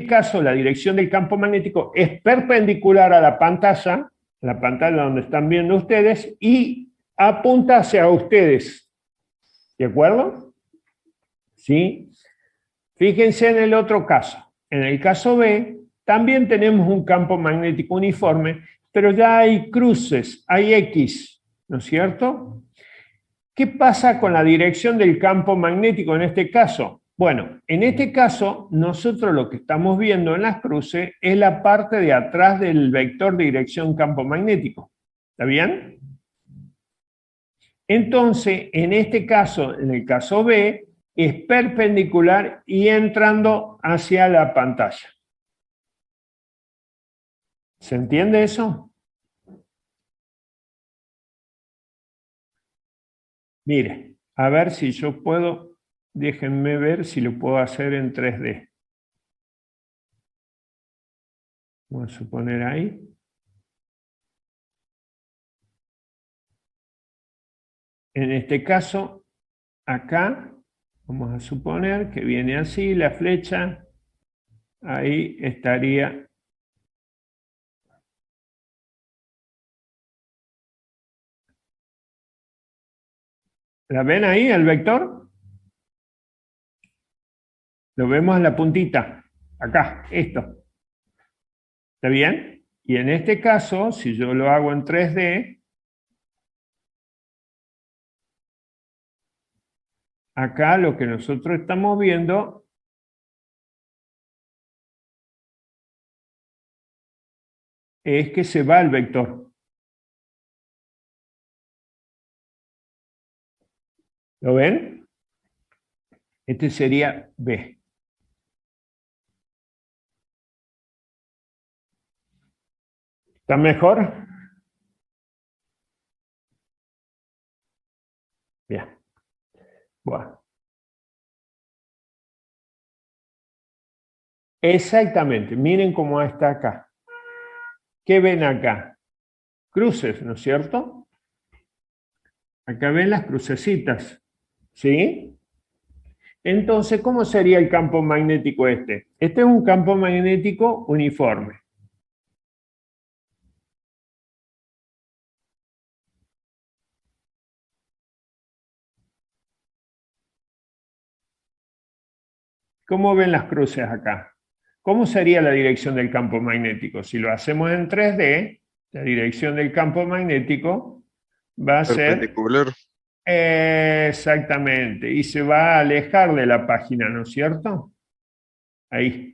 caso la dirección del campo magnético es perpendicular a la pantalla donde están viendo ustedes, y apunta hacia ustedes. ¿De acuerdo? ¿Sí? Fíjense en el otro caso. En el caso B, también tenemos un campo magnético uniforme, pero ya hay cruces, hay X, ¿no es cierto? ¿Qué pasa con la dirección del campo magnético en este caso? Bueno, en este caso, nosotros lo que estamos viendo en las cruces es la parte de atrás del vector de dirección campo magnético. ¿Está bien? Entonces, en este caso, en el caso B, es perpendicular y entrando hacia la pantalla. ¿Se entiende eso? Mire, a ver si yo puedo, déjenme ver si lo puedo hacer en 3D. Vamos a suponer ahí. En este caso, acá, vamos a suponer que viene así la flecha, ahí estaría. ¿La ven ahí, el vector? Lo vemos en la puntita, acá, esto. ¿Está bien? Y en este caso, si yo lo hago en 3D, acá lo que nosotros estamos viendo es que se va el vector. ¿Lo ven? Este sería B. ¿Está mejor? Bien. Bueno. Exactamente. Miren cómo está acá. ¿Qué ven acá? Cruces, ¿no es cierto? Acá ven las crucecitas. ¿Sí? Entonces, ¿cómo sería el campo magnético este? Este es un campo magnético uniforme. ¿Cómo ven las cruces acá? ¿Cómo sería la dirección del campo magnético? Si lo hacemos en 3D, la dirección del campo magnético va a ser Perpendicular. exactamente, y se va a alejar de la página, ¿no es cierto? Ahí.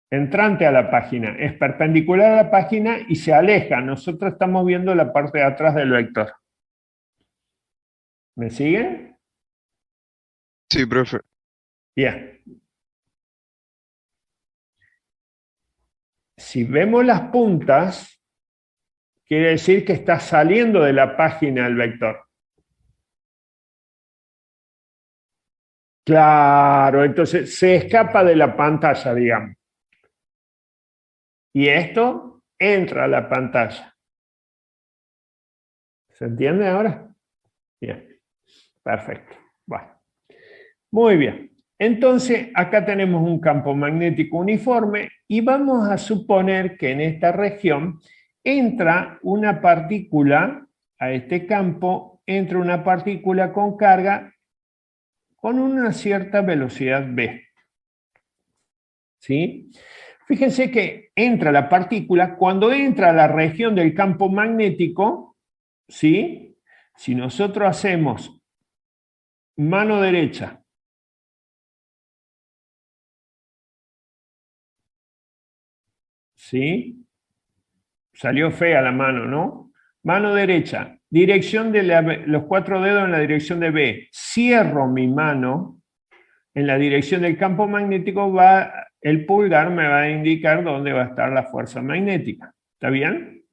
Entrante a la página, es perpendicular a la página y se aleja. Nosotros estamos viendo la parte de atrás del vector. ¿Me siguen? Sí, profe. Bien. Si vemos las puntas, quiere decir que está saliendo de la página el vector. Claro, entonces se escapa de la pantalla, digamos. Y esto entra a la pantalla. ¿Se entiende ahora? Bien, perfecto. Bueno. Muy bien. Entonces, acá tenemos un campo magnético uniforme y vamos a suponer que en esta región entra una partícula, a este campo entra una partícula con carga con una cierta velocidad v. ¿Sí? Fíjense que entra la partícula, cuando entra a la región del campo magnético, ¿sí? Si nosotros hacemos mano derecha, ¿sí? Salió fea la mano, ¿no? Mano derecha, dirección de los 4 dedos en la dirección de B. Cierro mi mano en la dirección del campo magnético, el pulgar me va a indicar dónde va a estar la fuerza magnética. ¿Está bien?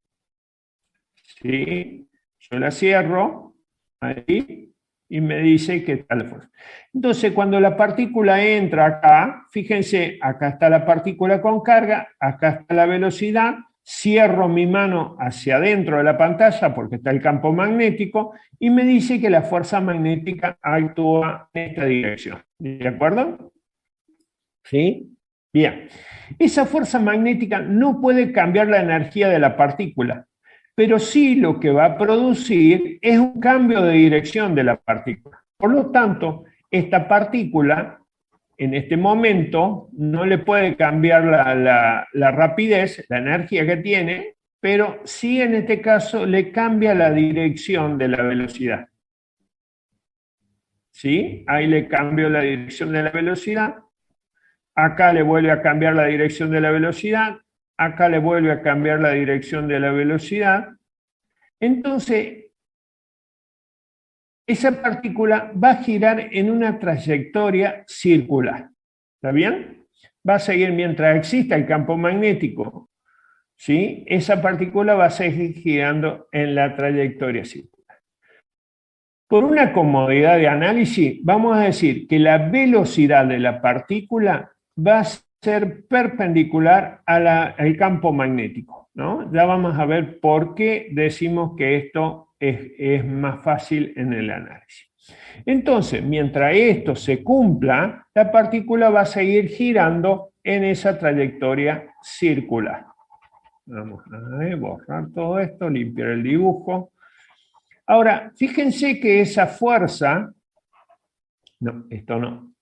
Sí. Yo la cierro ahí y me dice que está la fuerza. Entonces, cuando la partícula entra acá, fíjense, acá está la partícula con carga, acá está la velocidad, cierro mi mano hacia adentro de la pantalla porque está el campo magnético y me dice que la fuerza magnética actúa en esta dirección. ¿De acuerdo? ¿Sí? Bien. Esa fuerza magnética no puede cambiar la energía de la partícula, pero sí lo que va a producir es un cambio de dirección de la partícula. Por lo tanto, esta partícula en este momento no le puede cambiar la rapidez, la energía que tiene, pero sí en este caso le cambia la dirección de la velocidad. ¿Sí? Ahí le cambio la dirección de la velocidad, acá le vuelve a cambiar la dirección de la velocidad, acá le vuelve a cambiar la dirección de la velocidad. Entonces, esa partícula va a girar en una trayectoria circular. ¿Está bien? Va a seguir mientras exista el campo magnético, ¿sí? Esa partícula va a seguir girando en la trayectoria circular. Por una comodidad de análisis, vamos a decir que la velocidad de la partícula va a ser perpendicular al campo magnético, ¿no? Ya vamos a ver por qué decimos que esto es más fácil en el análisis. Entonces, mientras esto se cumpla, la partícula va a seguir girando en esa trayectoria circular. Vamos a borrar todo esto, limpiar el dibujo. Ahora, fíjense que esa fuerza, no, esto no,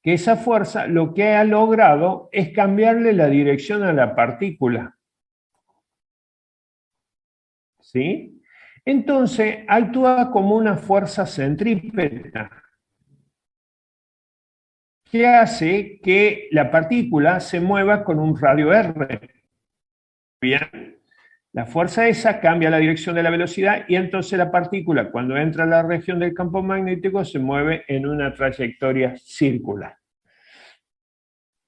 que esa fuerza lo que ha logrado es cambiarle la dirección a la partícula. ¿Sí? Entonces, actúa como una fuerza centrípeta que hace que la partícula se mueva con un radio R. Bien, la fuerza esa cambia la dirección de la velocidad y entonces la partícula, cuando entra a la región del campo magnético, se mueve en una trayectoria circular.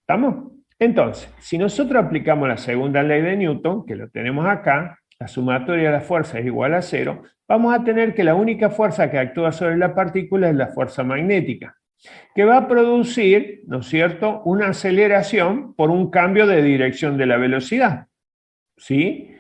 ¿Estamos? Entonces, si nosotros aplicamos la segunda ley de Newton, que lo tenemos acá, la sumatoria de las fuerzas es igual a 0, vamos a tener que la única fuerza que actúa sobre la partícula es la fuerza magnética, que va a producir, ¿no es cierto?, una aceleración por un cambio de dirección de la velocidad. ¿Sí?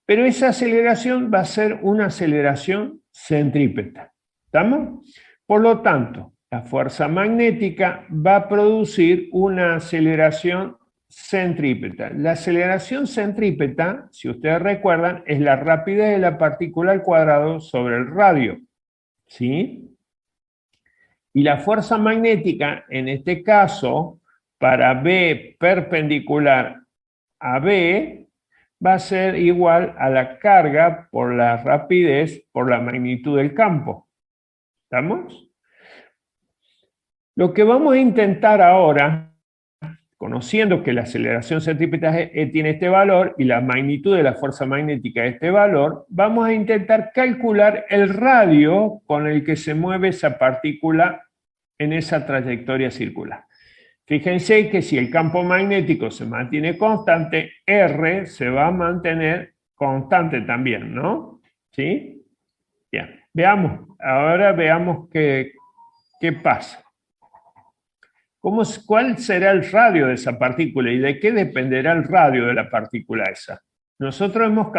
Pero esa aceleración va a ser una aceleración centrípeta. ¿Estamos? Por lo tanto, la fuerza magnética va a producir una aceleración centrípeta. La aceleración centrípeta, si ustedes recuerdan, es la rapidez de la partícula al cuadrado sobre el radio. ¿Sí? Y la fuerza magnética, en este caso, para B perpendicular a B, va a ser igual a la carga por la rapidez por la magnitud del campo. ¿Estamos? Lo que vamos a intentar ahora, conociendo que la aceleración centrípeta tiene este valor y la magnitud de la fuerza magnética este valor, vamos a intentar calcular el radio con el que se mueve esa partícula en esa trayectoria circular. Fíjense que si el campo magnético se mantiene constante, R se va a mantener constante también, ¿no? ¿Sí? Bien, veamos, ahora veamos qué pasa. ¿Cuál será el radio de esa partícula y de qué dependerá el radio de la partícula esa? Nosotros hemos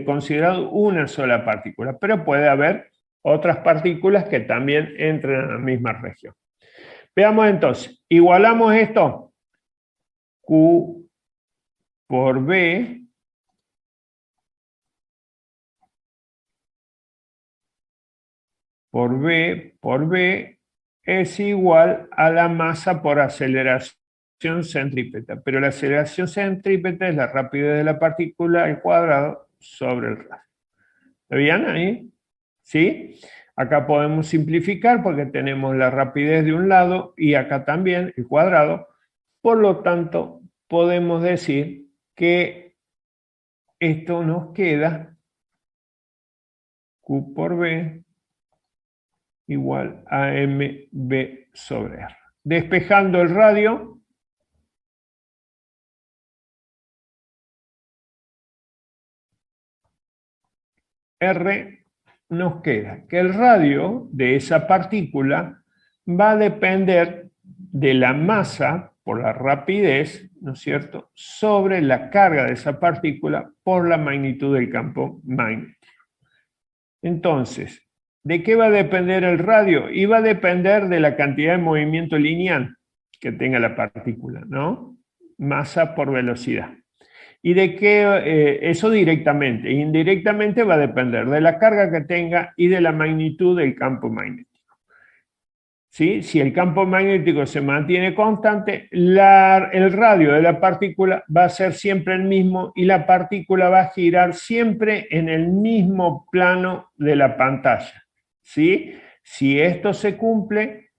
considerado una sola partícula, pero puede haber otras partículas que también entren en la misma región. Veamos entonces, igualamos esto, Q por B, por B es igual a la masa por aceleración centrípeta, pero la aceleración centrípeta es la rapidez de la partícula al cuadrado sobre el radio. ¿Está bien ahí? ¿Sí? Acá podemos simplificar porque tenemos la rapidez de un lado y acá también el cuadrado. Por lo tanto, podemos decir que esto nos queda Q por B igual a mb sobre R. Despejando el radio, R nos queda que el radio de esa partícula va a depender de la masa por la rapidez, ¿no es cierto?, sobre la carga de esa partícula por la magnitud del campo magnético. Entonces, ¿de qué va a depender el radio? Y va a depender de la cantidad de movimiento lineal que tenga la partícula, ¿no? Masa por velocidad. ¿Y de qué? Eso directamente. Indirectamente va a depender de la carga que tenga y de la magnitud del campo magnético. ¿Sí? Si el campo magnético se mantiene constante, el radio de la partícula va a ser siempre el mismo y la partícula va a girar siempre en el mismo plano de la pantalla. ¿Sí? Si esto se cumple,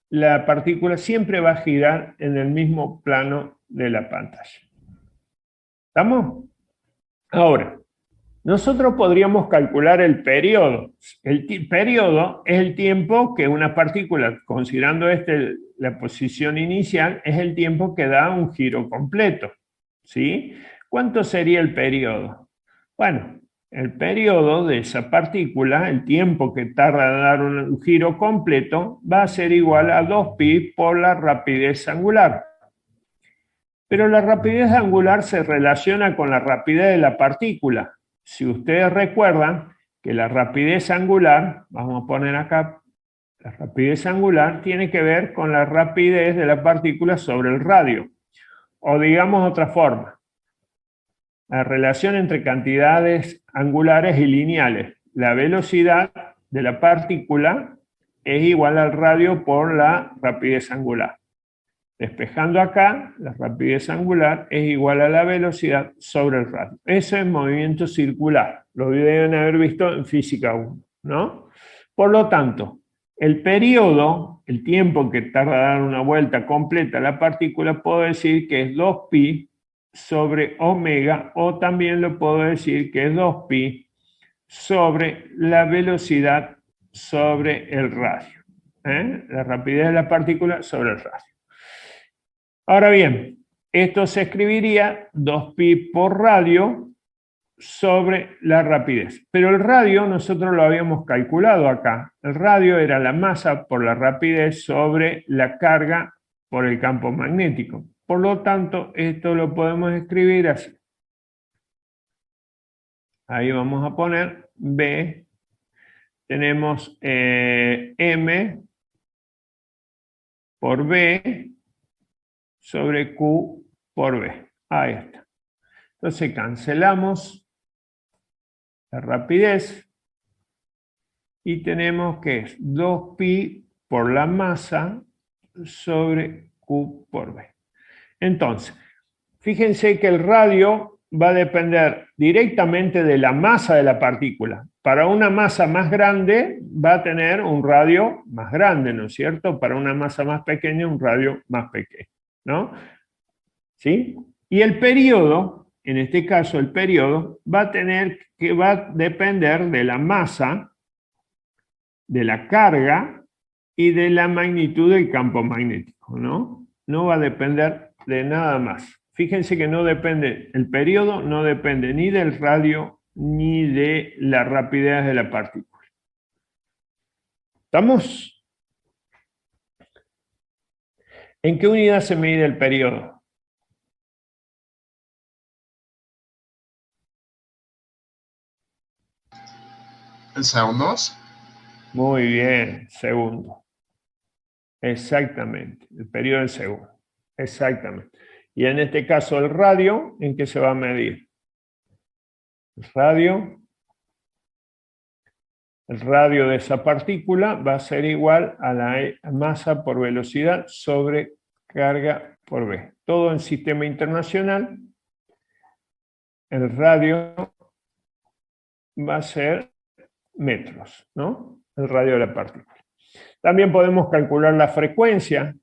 la partícula siempre va a girar en el mismo plano de la pantalla. ¿Estamos? Ahora, nosotros podríamos calcular el periodo. El periodo es el tiempo que una partícula, considerando la posición inicial, es el tiempo que da un giro completo. ¿Sí? ¿Cuánto sería el periodo? Bueno, el periodo de esa partícula, el tiempo que tarda en dar un giro completo, va a ser igual a 2pi por la rapidez angular. Pero la rapidez angular se relaciona con la rapidez de la partícula. Si ustedes recuerdan que la rapidez angular, vamos a poner acá, la rapidez angular tiene que ver con la rapidez de la partícula sobre el radio. O digamos otra forma, la relación entre cantidades angulares y lineales. La velocidad de la partícula es igual al radio por la rapidez angular. Despejando acá, la rapidez angular es igual a la velocidad sobre el radio. Eso es movimiento circular. Lo deben haber visto en física 1, ¿no? Por lo tanto, el periodo, el tiempo que tarda en dar una vuelta completa a la partícula, puedo decir que es 2pi sobre omega, o también lo puedo decir que es 2pi sobre la velocidad sobre el radio. La rapidez de la partícula sobre el radio. Ahora bien, esto se escribiría 2pi por radio sobre la rapidez. Pero el radio nosotros lo habíamos calculado acá. El radio era la masa por la rapidez sobre la carga por el campo magnético. Por lo tanto, esto lo podemos escribir así. Ahí vamos a poner B. Tenemos M por B sobre Q por B. Ahí está. Entonces cancelamos la rapidez y tenemos que es 2pi por la masa sobre Q por B. Entonces, fíjense que el radio va a depender directamente de la masa de la partícula. Para una masa más grande va a tener un radio más grande, ¿no es cierto? Para una masa más pequeña, un radio más pequeño, ¿no? ¿Sí? Y el periodo, en este caso el periodo, va a depender de la masa, de la carga y de la magnitud del campo magnético, ¿no? No va a depender de nada más. Fíjense que no depende, el periodo no depende ni del radio ni de la rapidez de la partícula. ¿Estamos? ¿En qué unidad se mide el periodo? ¿En segundos? Muy bien, segundo. Exactamente, el periodo en segundo. Exactamente. Y en este caso el radio, ¿en qué se va a medir? El radio de esa partícula va a ser igual a la masa por velocidad sobre carga por v. Todo en sistema internacional, el radio va a ser metros, ¿no? El radio de la partícula. También podemos calcular la frecuencia.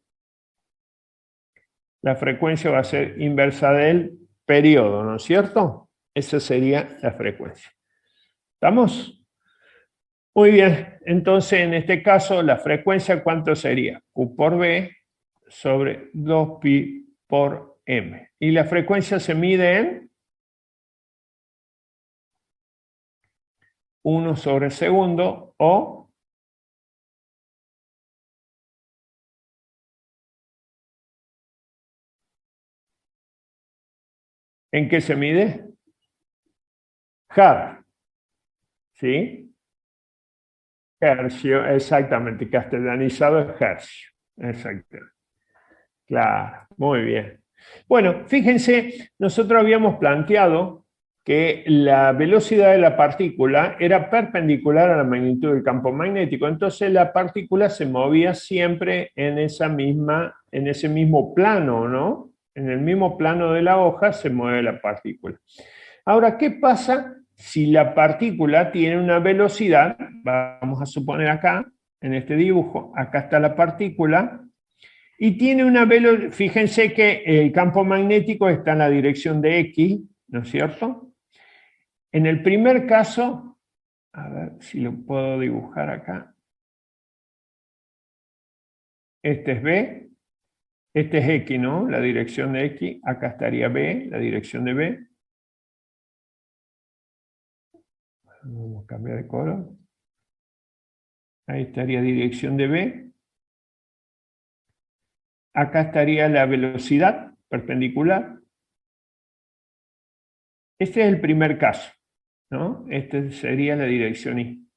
La frecuencia va a ser inversa del periodo, ¿no es cierto? Esa sería la frecuencia. ¿Estamos? Muy bien. Entonces, en este caso, la frecuencia, ¿cuánto sería? Q por V sobre 2pi por m. Y la frecuencia se mide en 1 sobre segundo o ¿en qué se mide? Hertz. ¿Sí? Hercio, exactamente. Castellanizado es hercio. Exactamente. Claro, muy bien. Bueno, fíjense, nosotros habíamos planteado que la velocidad de la partícula era perpendicular a la magnitud del campo magnético. Entonces la partícula se movía siempre en ese mismo plano, ¿no? En el mismo plano de la hoja se mueve la partícula. Ahora, ¿qué pasa si la partícula tiene una velocidad? Vamos a suponer acá, en este dibujo, acá está la partícula, y tiene una velocidad. Fíjense que el campo magnético está en la dirección de X, ¿no es cierto? En el primer caso, a ver si lo puedo dibujar acá. Este es B, este es X, ¿no? La dirección de X, acá estaría B, la dirección de B. Vamos a cambiar de color. Ahí estaría dirección de B. Acá estaría la velocidad perpendicular. Este es el primer caso, ¿no? Este sería la dirección Y.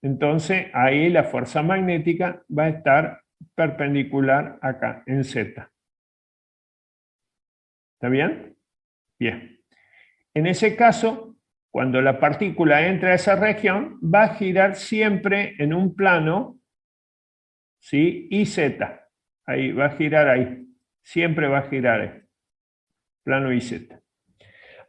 Entonces, ahí la fuerza magnética va a estar perpendicular acá, en Z. ¿Está bien? Bien. En ese caso, cuando la partícula entra a esa región, va a girar siempre en un plano, ¿sí? IZ. Ahí, va a girar ahí. Siempre va a girar ahí. Plano IZ.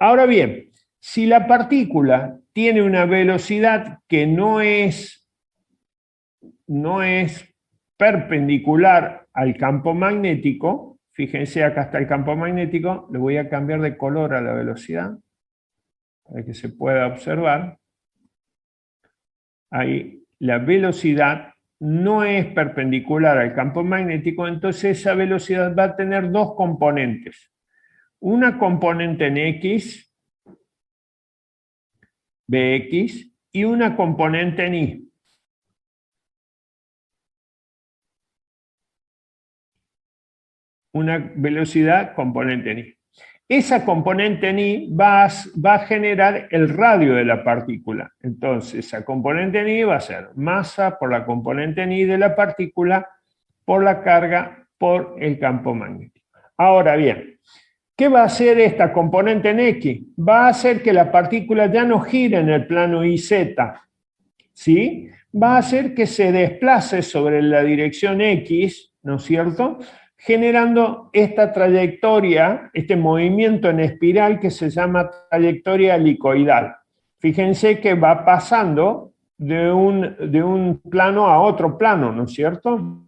Ahora bien, si la partícula tiene una velocidad que no es perpendicular al campo magnético, fíjense, acá está el campo magnético, le voy a cambiar de color a la velocidad para que se pueda observar. Ahí la velocidad no es perpendicular al campo magnético, entonces esa velocidad va a tener dos componentes. Una componente en X, Bx, y una componente en Y. Una velocidad componente en Y. Esa componente en Y va a generar el radio de la partícula. Entonces, esa componente en Y va a ser masa por la componente en Y de la partícula por la carga por el campo magnético. Ahora bien, ¿qué va a hacer esta componente en X? Va a hacer que la partícula ya no gire en el plano IZ, ¿sí? Va a hacer que se desplace sobre la dirección X, ¿no es cierto?, generando esta trayectoria, este movimiento en espiral que se llama trayectoria helicoidal. Fíjense que va pasando de un plano a otro plano, ¿no es cierto?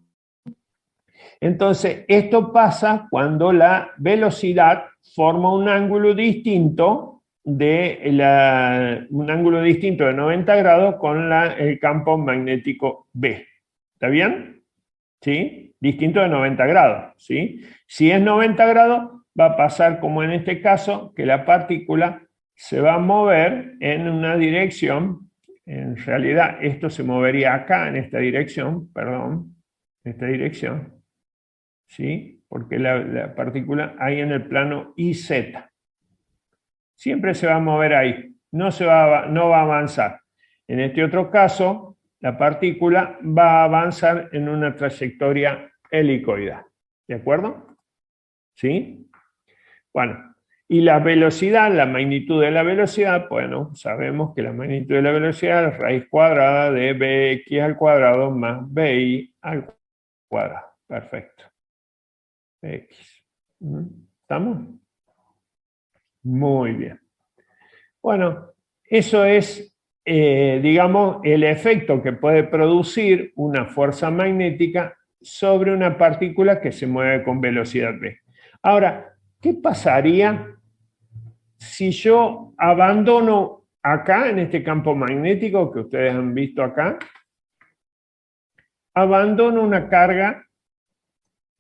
Entonces, esto pasa cuando la velocidad forma un ángulo distinto de 90 grados con el campo magnético B. ¿Está bien? ¿Sí? Distinto de 90 grados, ¿sí? Si es 90 grados, va a pasar como en este caso, que la partícula se va a mover en una dirección. En realidad esto se movería acá, en esta dirección, perdón, en esta dirección, ¿sí? Porque la partícula ahí en el plano IZ. Siempre se va a mover ahí, no va a avanzar. En este otro caso, la partícula va a avanzar en una trayectoria helicoidal. ¿De acuerdo? ¿Sí? Bueno, y la velocidad, la magnitud de la velocidad, bueno, sabemos que la magnitud de la velocidad es raíz cuadrada de bx al cuadrado más bi al cuadrado. Perfecto. X. ¿Estamos? Muy bien. Bueno, eso es, digamos, el efecto que puede producir una fuerza magnética sobre una partícula que se mueve con velocidad v. Ahora, ¿qué pasaría si yo abandono acá, en este campo magnético que ustedes han visto acá, abandono una carga?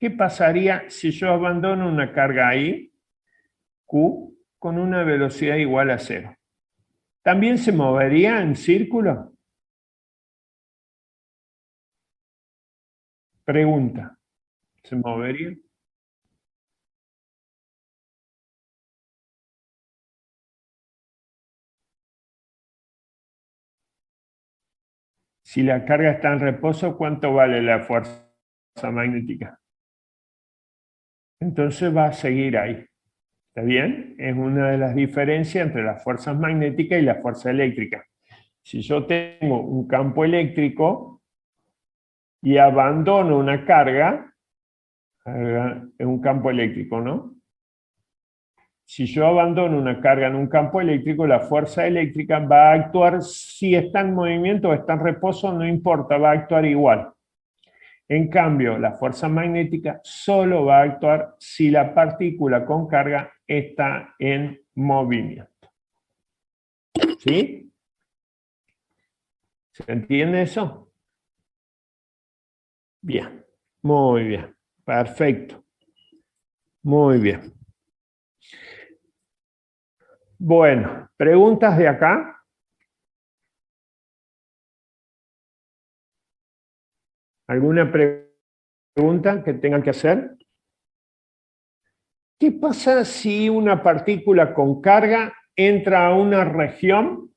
¿Qué pasaría si yo abandono una carga ahí, Q, con una velocidad igual a 0? ¿También se movería en círculo? Pregunta. ¿Se movería? Si la carga está en reposo, ¿cuánto vale la fuerza magnética? Entonces va a seguir ahí. ¿Está bien? Es una de las diferencias entre las fuerzas magnéticas y la fuerza eléctrica. Si yo tengo un campo eléctrico y abandono una carga, es un campo eléctrico, ¿no? Si yo abandono una carga en un campo eléctrico, la fuerza eléctrica va a actuar, si está en movimiento o está en reposo, no importa, va a actuar igual. En cambio, la fuerza magnética solo va a actuar si la partícula con carga está en movimiento. ¿Sí? ¿Se entiende eso? Bien, muy bien, perfecto. Muy bien. Bueno, ¿preguntas de acá? ¿Alguna pregunta que tengan que hacer? ¿Qué pasa si una partícula con carga entra a una región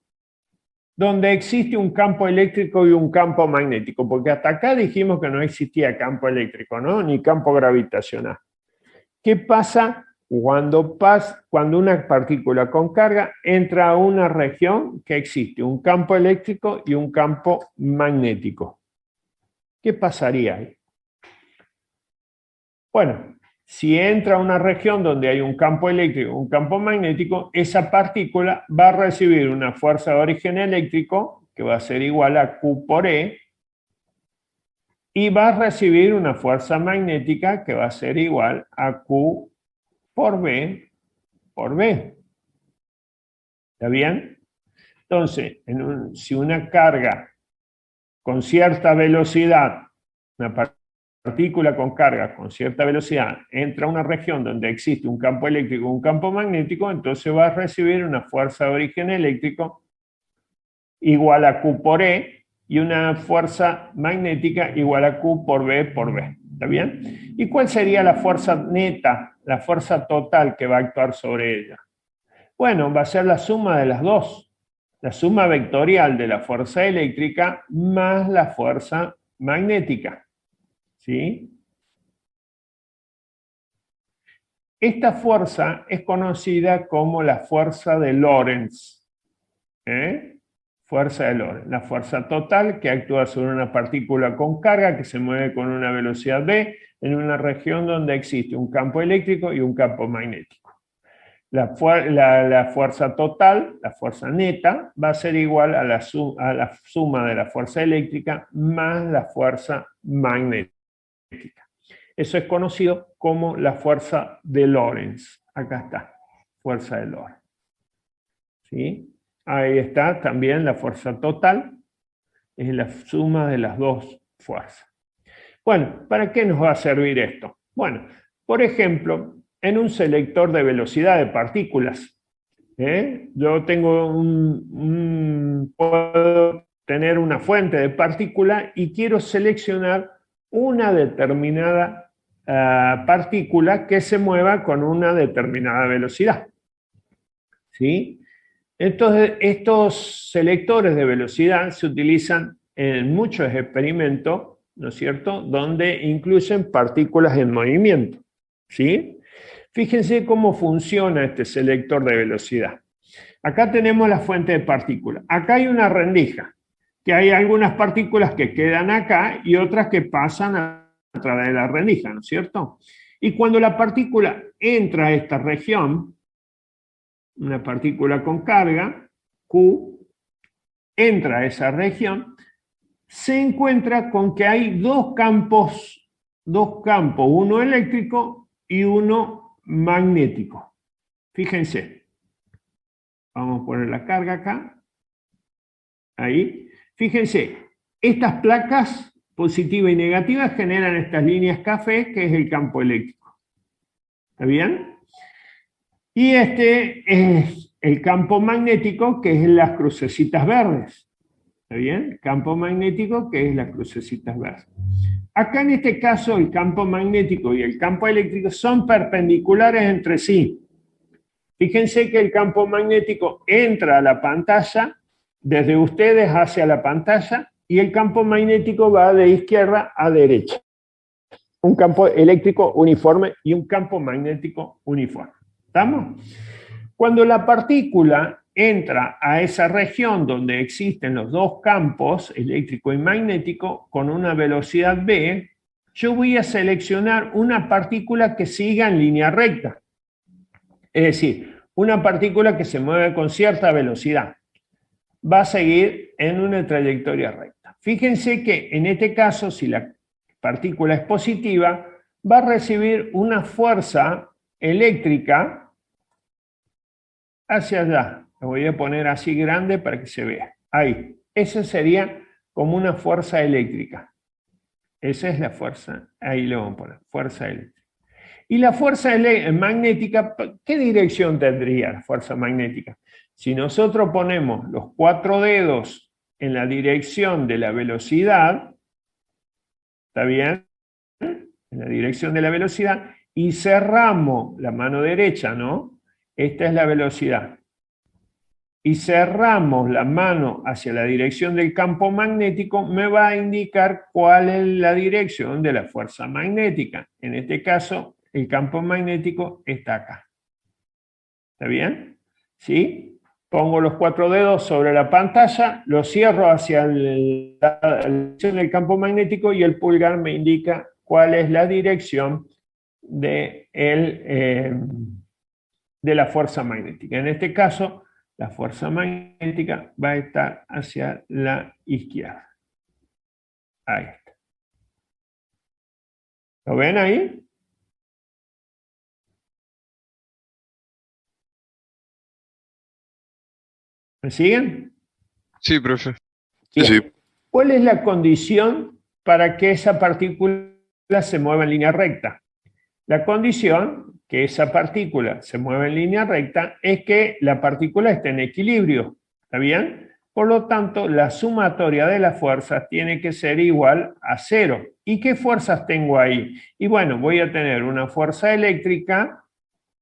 donde existe un campo eléctrico y un campo magnético? Porque hasta acá dijimos que no existía campo eléctrico, ¿no? Ni campo gravitacional. ¿Qué pasa cuando una partícula con carga entra a una región que existe un campo eléctrico y un campo magnético? ¿Qué pasaría ahí? Bueno, si entra a una región donde hay un campo eléctrico y un campo magnético, esa partícula va a recibir una fuerza de origen eléctrico que va a ser igual a Q por E, y va a recibir una fuerza magnética que va a ser igual a Q por B por B. ¿Está bien? Entonces, si una carga con cierta velocidad, una partícula con carga con cierta velocidad, entra a una región donde existe un campo eléctrico y un campo magnético, entonces va a recibir una fuerza de origen eléctrico igual a Q por E y una fuerza magnética igual a Q por B por B. ¿Está bien? ¿Y cuál sería la fuerza neta, la fuerza total que va a actuar sobre ella? Bueno, va a ser la suma de las dos. La suma vectorial de la fuerza eléctrica más la fuerza magnética. ¿Sí? Esta fuerza es conocida como la fuerza de Lorentz. Fuerza de Lorentz. La fuerza total que actúa sobre una partícula con carga que se mueve con una velocidad v en una región donde existe un campo eléctrico y un campo magnético. La fuerza total, la fuerza neta, va a ser igual a la suma de la fuerza eléctrica más la fuerza magnética. Eso es conocido como la fuerza de Lorentz. Acá está, fuerza de Lorentz. ¿Sí? Ahí está también la fuerza total, es la suma de las dos fuerzas. Bueno, ¿para qué nos va a servir esto? Bueno, por ejemplo, en un selector de velocidad de partículas. Yo tengo puedo tener una fuente de partícula y quiero seleccionar una determinada partícula que se mueva con una determinada velocidad. ¿Sí? Entonces, estos selectores de velocidad se utilizan en muchos experimentos, ¿no es cierto?, donde incluyen partículas en movimiento. ¿Sí? Fíjense cómo funciona este selector de velocidad. Acá tenemos la fuente de partículas. Acá hay una rendija, que hay algunas partículas que quedan acá y otras que pasan a través de la rendija, ¿no es cierto? Y cuando la partícula entra a esta región, una partícula con carga, Q, entra a esa región, se encuentra con que hay dos campos, uno eléctrico y uno magnético. Fíjense, vamos a poner la carga acá, ahí. Fíjense, estas placas positiva y negativa generan estas líneas café, que es el campo eléctrico. ¿Está bien? Y este es el campo magnético, que es las crucecitas verdes. ¿Está bien? Campo magnético, que es las crucecitas verdes. Acá en este caso el campo magnético y el campo eléctrico son perpendiculares entre sí. Fíjense que el campo magnético entra a la pantalla, desde ustedes hacia la pantalla, y el campo magnético va de izquierda a derecha. Un campo eléctrico uniforme y un campo magnético uniforme. ¿Estamos? Cuando la partícula entra a esa región donde existen los dos campos, eléctrico y magnético, con una velocidad v, yo voy a seleccionar una partícula que siga en línea recta. Es decir, una partícula que se mueve con cierta velocidad. Va a seguir en una trayectoria recta. Fíjense que en este caso, si la partícula es positiva, va a recibir una fuerza eléctrica hacia allá. Lo voy a poner así grande para que se vea. Ahí. Esa sería como una fuerza eléctrica. Esa es la fuerza. Ahí le vamos a poner. Fuerza eléctrica. Y la fuerza magnética, ¿qué dirección tendría la fuerza magnética? Si nosotros ponemos los 4 dedos en la dirección de la velocidad, ¿está bien? En la dirección de la velocidad, y cerramos la mano derecha, ¿no? Esta es la velocidad. Y cerramos la mano hacia la dirección del campo magnético, me va a indicar cuál es la dirección de la fuerza magnética. En este caso, el campo magnético está acá. ¿Está bien? ¿Sí? Pongo los 4 dedos sobre la pantalla, los cierro hacia la dirección del campo magnético y el pulgar me indica cuál es la dirección de la fuerza magnética. En este caso, la fuerza magnética va a estar hacia la izquierda. Ahí está. ¿Lo ven ahí? ¿Me siguen? Sí, profe. Bien. Sí. ¿Cuál es la condición para que esa partícula se mueva en línea recta? La condición que esa partícula se mueva en línea recta es que la partícula esté en equilibrio. ¿Está bien? Por lo tanto, la sumatoria de las fuerzas tiene que ser igual a 0. ¿Y qué fuerzas tengo ahí? Y bueno, voy a tener una fuerza eléctrica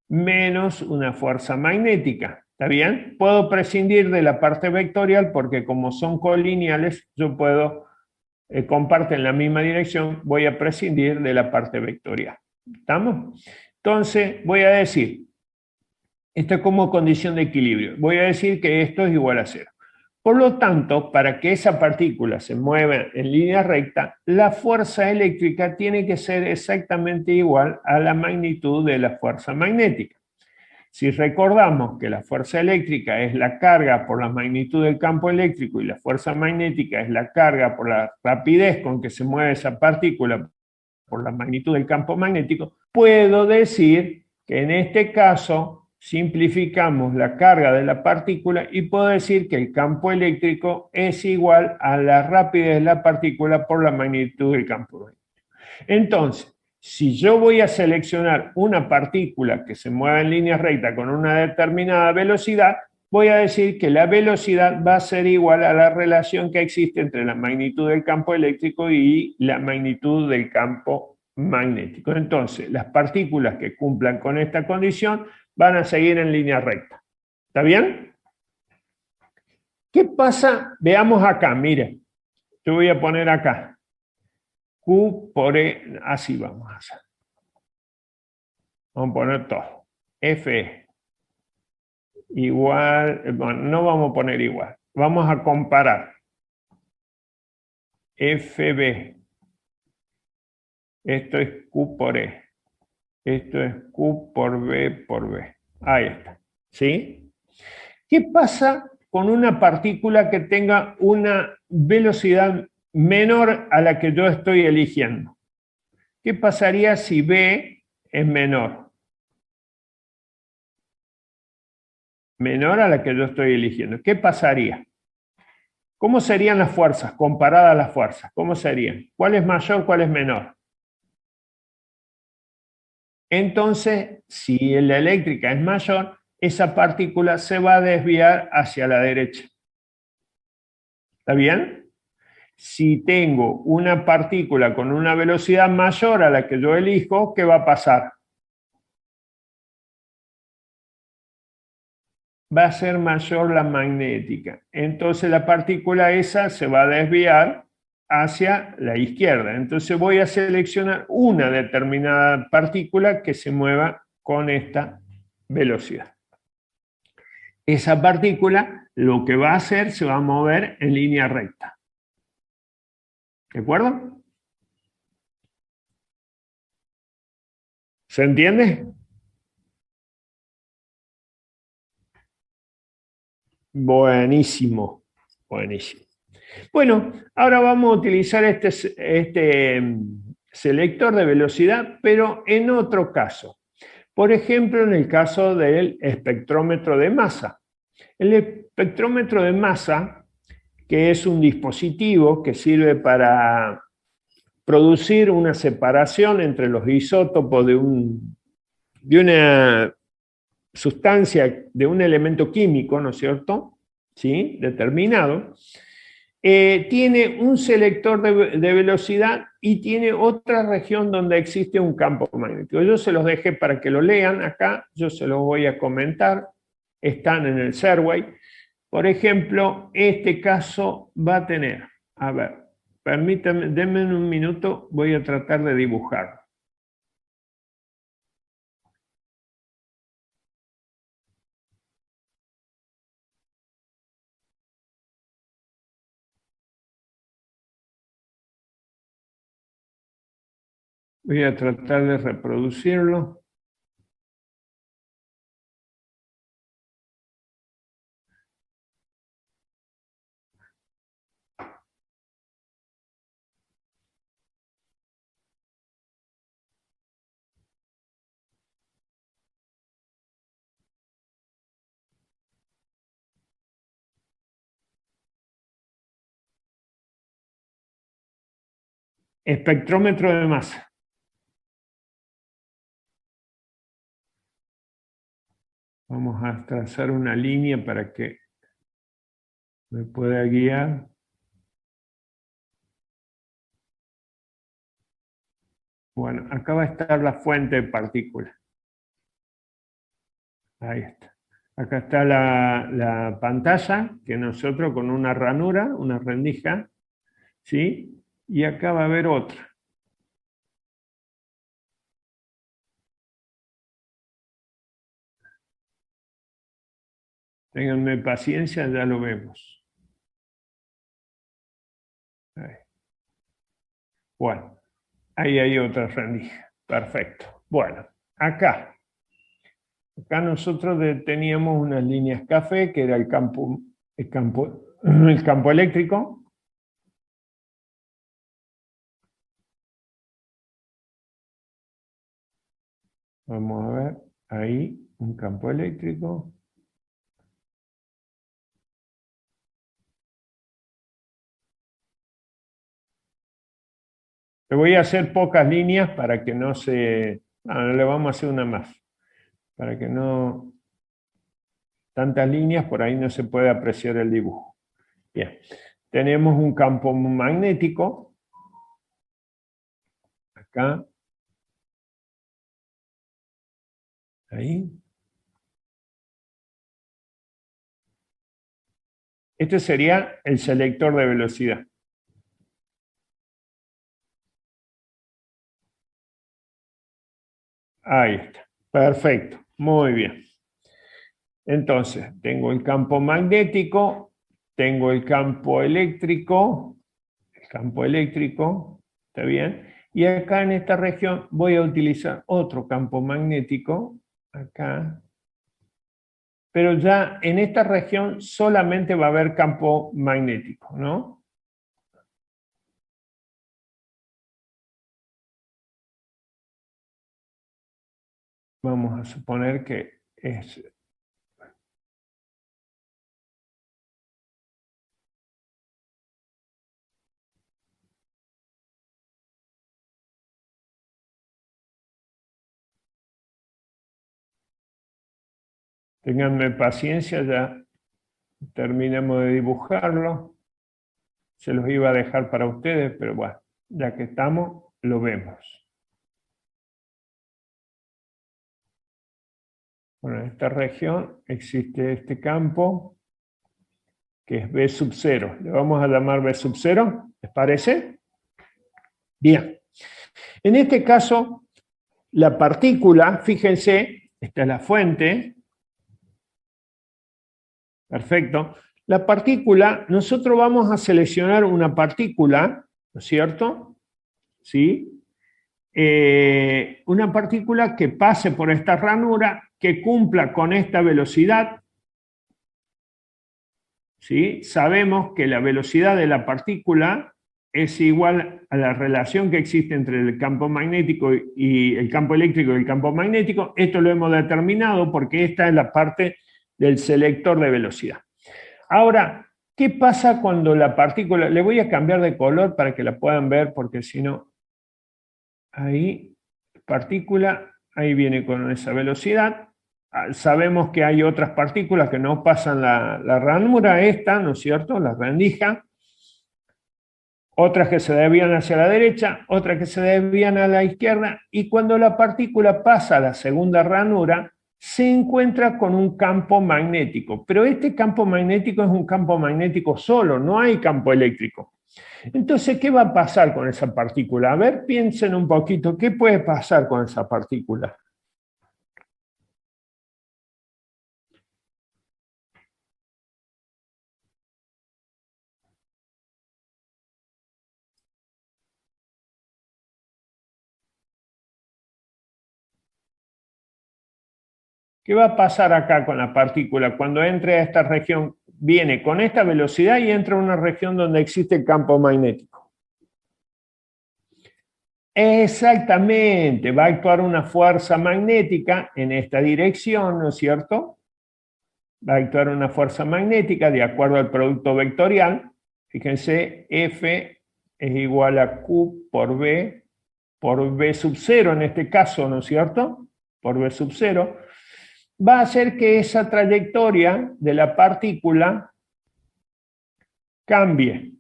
menos una fuerza magnética. ¿Está bien? Puedo prescindir de la parte vectorial porque como son colineales, yo puedo, comparten la misma dirección, voy a prescindir de la parte vectorial. ¿Estamos? Entonces voy a decir, esto es como condición de equilibrio, voy a decir que esto es igual a 0. Por lo tanto, para que esa partícula se mueva en línea recta, la fuerza eléctrica tiene que ser exactamente igual a la magnitud de la fuerza magnética. Si recordamos que la fuerza eléctrica es la carga por la magnitud del campo eléctrico y la fuerza magnética es la carga por la rapidez con que se mueve esa partícula por la magnitud del campo magnético, puedo decir que en este caso simplificamos la carga de la partícula y puedo decir que el campo eléctrico es igual a la rapidez de la partícula por la magnitud del campo magnético. Entonces, Si yo voy a seleccionar una partícula que se mueva en línea recta con una determinada velocidad, voy a decir que la velocidad va a ser igual a la relación que existe entre la magnitud del campo eléctrico y la magnitud del campo magnético. Entonces, las partículas que cumplan con esta condición van a seguir en línea recta. ¿Está bien? ¿Qué pasa? Veamos acá, mire. Yo voy a poner acá. Q por E, así vamos a hacer. Vamos a poner todo. Fe igual, bueno, no vamos a poner igual. Vamos a comparar. FB. Esto es Q por E. Esto es Q por B por B. Ahí está. ¿Sí? ¿Qué pasa con una partícula que tenga una velocidad menor a la que yo estoy eligiendo? ¿Qué pasaría si B es menor? Menor a la que yo estoy eligiendo. ¿Qué pasaría? ¿Cómo serían las fuerzas comparadas a las fuerzas? ¿Cómo serían? ¿Cuál es mayor, cuál es menor? Entonces, si la eléctrica es mayor, esa partícula se va a desviar hacia la derecha. ¿Está bien? Si tengo una partícula con una velocidad mayor a la que yo elijo, ¿qué va a pasar? Va a ser mayor la magnética. Entonces la partícula esa se va a desviar hacia la izquierda. Entonces voy a seleccionar una determinada partícula que se mueva con esta velocidad. Esa partícula lo que va a hacer se va a mover en línea recta. ¿De acuerdo? ¿Se entiende? Buenísimo, buenísimo. Bueno, ahora vamos a utilizar este selector de velocidad, pero en otro caso. Por ejemplo, en el caso del espectrómetro de masa. El espectrómetro de masa, que es un dispositivo que sirve para producir una separación entre los isótopos de una sustancia, de un elemento químico, ¿no es cierto? ¿Sí? Determinado. Tiene un selector de velocidad y tiene otra región donde existe un campo magnético. Yo se los dejé para que lo lean acá, yo se los voy a comentar, están en el Serway. Por ejemplo, este caso va a tener, a ver, permítanme, denme un minuto, voy a tratar de dibujar. Voy a tratar de reproducirlo. Espectrómetro de masa. Vamos a trazar una línea para que me pueda guiar. Bueno, acá va a estar la fuente de partículas. Ahí está. Acá está la pantalla, que nosotros con una ranura, una rendija, ¿sí? Y acá va a haber otra. Ténganme paciencia, ya lo vemos. Ahí. Bueno, ahí hay otra rendija. Perfecto. Bueno, acá nosotros teníamos unas líneas café, que era el campo eléctrico. Vamos a ver, ahí, un campo eléctrico. Le voy a hacer pocas líneas para que no se... No, le vamos a hacer una más. Para que no... Tantas líneas, por ahí no se puede apreciar el dibujo. Bien. Tenemos un campo magnético. Acá. Ahí. Este sería el selector de velocidad. Ahí está. Perfecto. Muy bien. Entonces, tengo el campo magnético, tengo el campo eléctrico, ¿está bien? Y acá en esta región voy a utilizar otro campo magnético, acá. Pero ya en esta región solamente va a haber campo magnético, ¿no? Vamos a suponer que es... Ténganme paciencia, ya terminemos de dibujarlo. Se los iba a dejar para ustedes, pero bueno, ya que estamos, lo vemos. Bueno, en esta región existe este campo, que es B sub 0. Le vamos a llamar B sub 0, ¿les parece? Bien. En este caso, la partícula, fíjense, esta es la fuente. Perfecto. La partícula, nosotros vamos a seleccionar una partícula, ¿no es cierto? ¿Sí? Una partícula que pase por esta ranura, que cumpla con esta velocidad. ¿Sí? Sabemos que la velocidad de la partícula es igual a la relación que existe entre el campo magnético y el campo eléctrico y el campo magnético. Esto lo hemos determinado porque esta es la parte del selector de velocidad. Ahora, ¿qué pasa cuando la partícula... Le voy a cambiar de color para que la puedan ver, porque si no... Ahí, partícula, ahí viene con esa velocidad. Sabemos que hay otras partículas que no pasan la ranura esta, ¿no es cierto? La rendija. Otras que se desvían hacia la derecha, otras que se desvían a la izquierda. Y cuando la partícula pasa a la segunda ranura, se encuentra con un campo magnético. Pero este campo magnético es un campo magnético solo, no hay campo eléctrico. Entonces, ¿qué va a pasar con esa partícula? A ver, piensen un poquito, ¿qué puede pasar con esa partícula? ¿Qué va a pasar acá con la partícula? Cuando entre a esta región, viene con esta velocidad y entra a una región donde existe campo magnético. Exactamente, va a actuar una fuerza magnética en esta dirección, ¿no es cierto? Va a actuar una fuerza magnética de acuerdo al producto vectorial. Fíjense, F es igual a Q por B sub 0 en este caso, ¿no es cierto? Por B sub 0. Va a hacer que esa trayectoria de la partícula cambie.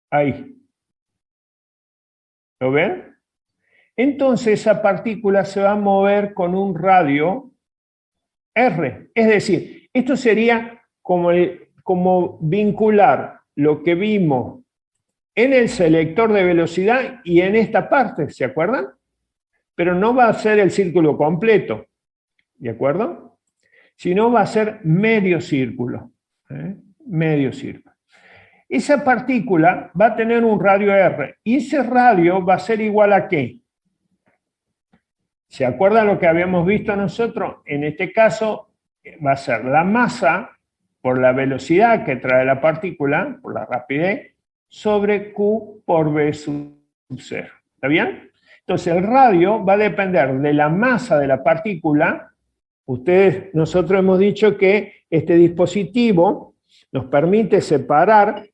Ahí. ¿Lo ven? Entonces esa partícula se va a mover con un radio R. Es decir, esto sería como vincular lo que vimos en el selector de velocidad y en esta parte, ¿se acuerdan? Pero no va a ser el círculo completo, ¿de acuerdo? Sino va a ser medio círculo, medio círculo. Esa partícula va a tener un radio R, y ese radio va a ser igual a ¿qué? ¿Se acuerdan lo que habíamos visto nosotros? En este caso va a ser la masa por la velocidad que trae la partícula, por la rapidez, sobre Q por B sub 0. ¿Está bien? Entonces el radio va a depender de la masa de la partícula. Nosotros hemos dicho que este dispositivo nos permite separar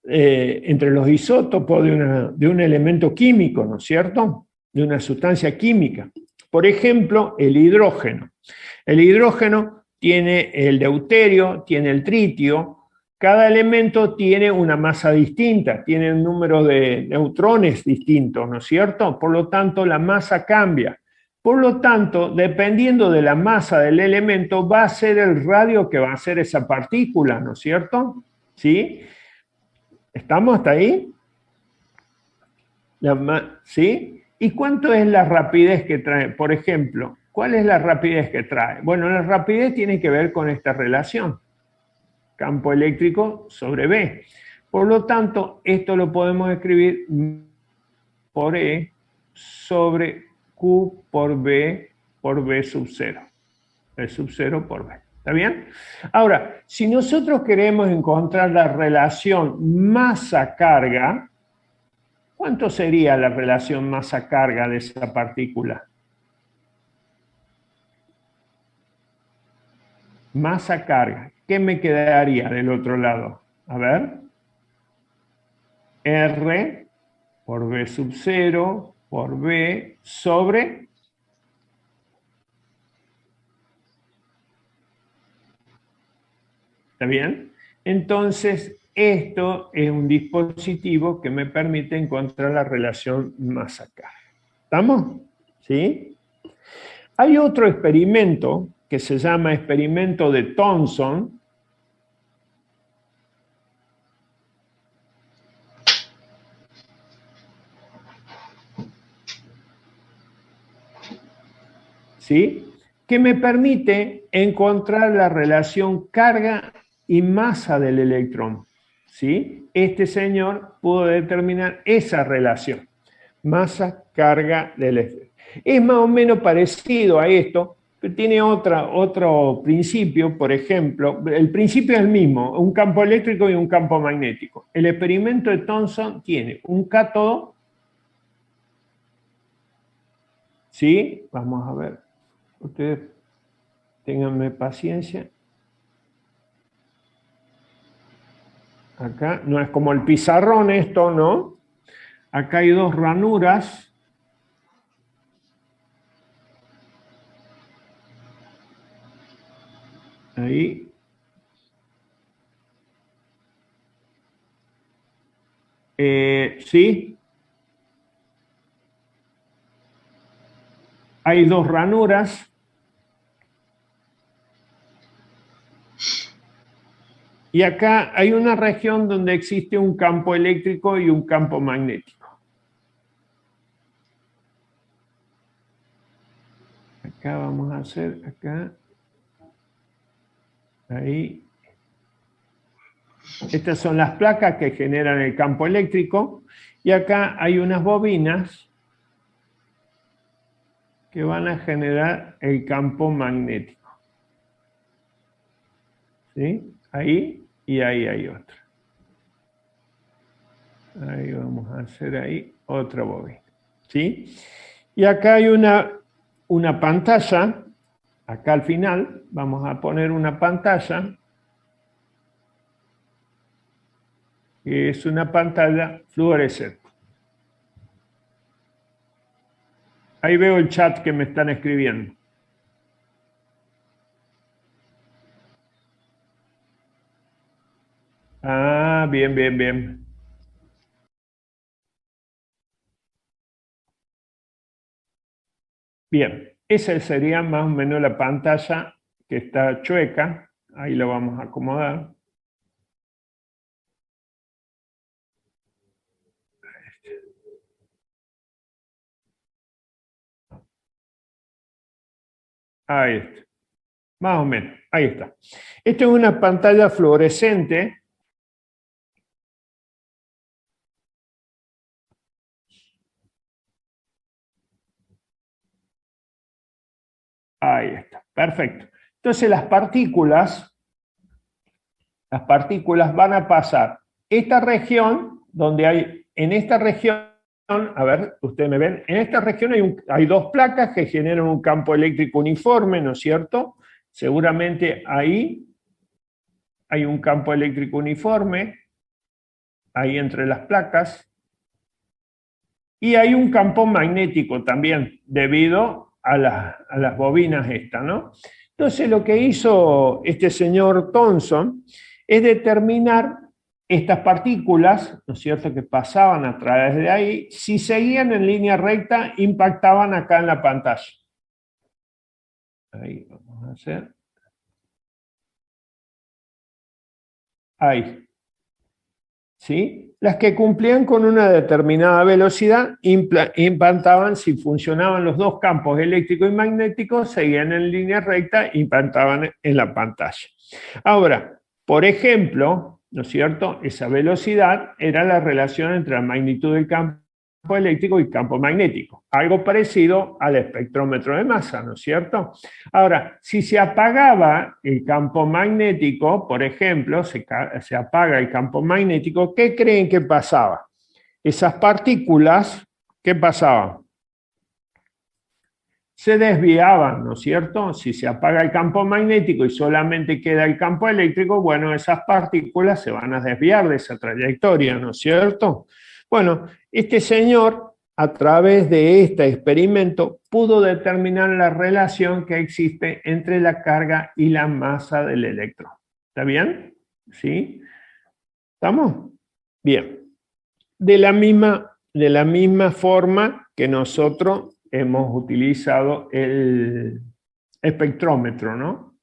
entre los isótopos de un elemento químico, ¿no es cierto? De una sustancia química. Por ejemplo, el hidrógeno. El hidrógeno tiene el deuterio, tiene el tritio. Cada elemento tiene una masa distinta, tiene un número de neutrones distintos, ¿no es cierto? Por lo tanto, la masa cambia. Por lo tanto, dependiendo de la masa del elemento, va a ser el radio que va a hacer esa partícula, ¿no es cierto? ¿Sí? ¿Estamos hasta ahí? ¿Sí? ¿Y cuánto es la rapidez que trae? Por ejemplo, ¿cuál es la rapidez que trae? Bueno, la rapidez tiene que ver con esta relación. Campo eléctrico sobre B. Por lo tanto, esto lo podemos escribir por E sobre Q por B sub 0. B sub 0 por B. ¿Está bien? Ahora, si nosotros queremos encontrar la relación masa-carga, ¿cuánto sería la relación masa-carga de esa partícula? Masa-carga. ¿Qué me quedaría del otro lado? A ver. R por B sub 0 por B sobre... ¿Está bien? Entonces, esto es un dispositivo que me permite encontrar la relación masa-carga. ¿Estamos? ¿Sí? Hay otro experimento que se llama experimento de Thomson. ¿Sí? Que me permite encontrar la relación carga y masa del electrón. ¿Sí? Este señor pudo determinar esa relación. Masa-carga del electrón. Es más o menos parecido a esto, pero tiene otro principio. Por ejemplo, el principio es el mismo, un campo eléctrico y un campo magnético. El experimento de Thomson tiene un cátodo. ¿Sí? Vamos a ver. Ustedes ténganme paciencia. Acá no es como el pizarrón esto, ¿no? Acá hay dos ranuras. Ahí. ¿Sí? Hay dos ranuras. Y acá hay una región donde existe un campo eléctrico y un campo magnético. Acá vamos a hacer, acá. Ahí. Estas son las placas que generan el campo eléctrico. Y acá hay unas bobinas que van a generar el campo magnético. ¿Sí? Ahí y ahí hay otra. Ahí vamos a hacer ahí otra bobina. ¿Sí? Y acá hay una pantalla. Acá al final vamos a poner una pantalla que es una pantalla fluorescente. Ahí veo el chat que me están escribiendo. Ah, bien, bien, bien. Bien, esa sería más o menos la pantalla que está chueca. Ahí lo vamos a acomodar. Ahí está. Más o menos. Ahí está. Esto es una pantalla fluorescente. Ahí está. Perfecto. Entonces las partículas van a pasar esta región, donde hay, en esta región, a ver, ustedes me ven, en esta región hay dos placas que generan un campo eléctrico uniforme, ¿no es cierto? Seguramente ahí hay un campo eléctrico uniforme, ahí entre las placas. Y hay un campo magnético también, debido a las bobinas estas, ¿no? Entonces lo que hizo este señor Thomson es determinar estas partículas, ¿no es cierto?, que pasaban a través de ahí, si seguían en línea recta, impactaban acá en la pantalla. Ahí vamos a hacer. Ahí. ¿Sí? Las que cumplían con una determinada velocidad impactaban, si funcionaban los dos campos eléctrico y magnético, seguían en línea recta, impactaban en la pantalla. Ahora, por ejemplo, ¿no es cierto?, esa velocidad era la relación entre la magnitud del campo eléctrico y campo magnético, algo parecido al espectrómetro de masa, ¿no es cierto? Ahora, si se apagaba el campo magnético, por ejemplo, se apaga el campo magnético, ¿qué creen que pasaba? Esas partículas, ¿qué pasaban? Se desviaban, ¿no es cierto? Si se apaga el campo magnético y solamente queda el campo eléctrico, bueno, esas partículas se van a desviar de esa trayectoria, ¿no es cierto? Bueno, este señor, a través de este experimento, pudo determinar la relación que existe entre la carga y la masa del electrón. ¿Está bien? ¿Sí? ¿Estamos? Bien. De la misma forma que nosotros hemos utilizado el espectrómetro, ¿no?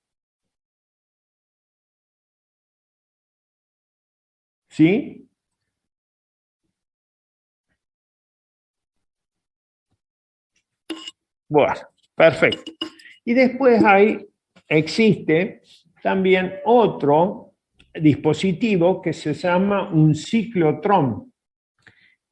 ¿Sí? Bueno, perfecto. Y después existe también otro dispositivo que se llama un ciclotrón.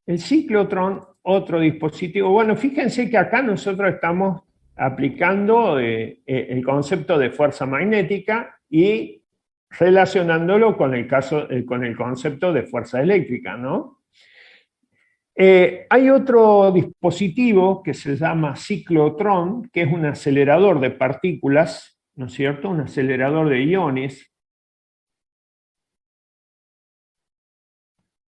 El ciclotrón, otro dispositivo, bueno, fíjense que acá nosotros estamos aplicando el concepto de fuerza magnética y relacionándolo con el concepto de fuerza eléctrica, ¿no? Hay otro dispositivo que se llama ciclotrón, que es un acelerador de partículas, ¿no es cierto? Un acelerador de iones,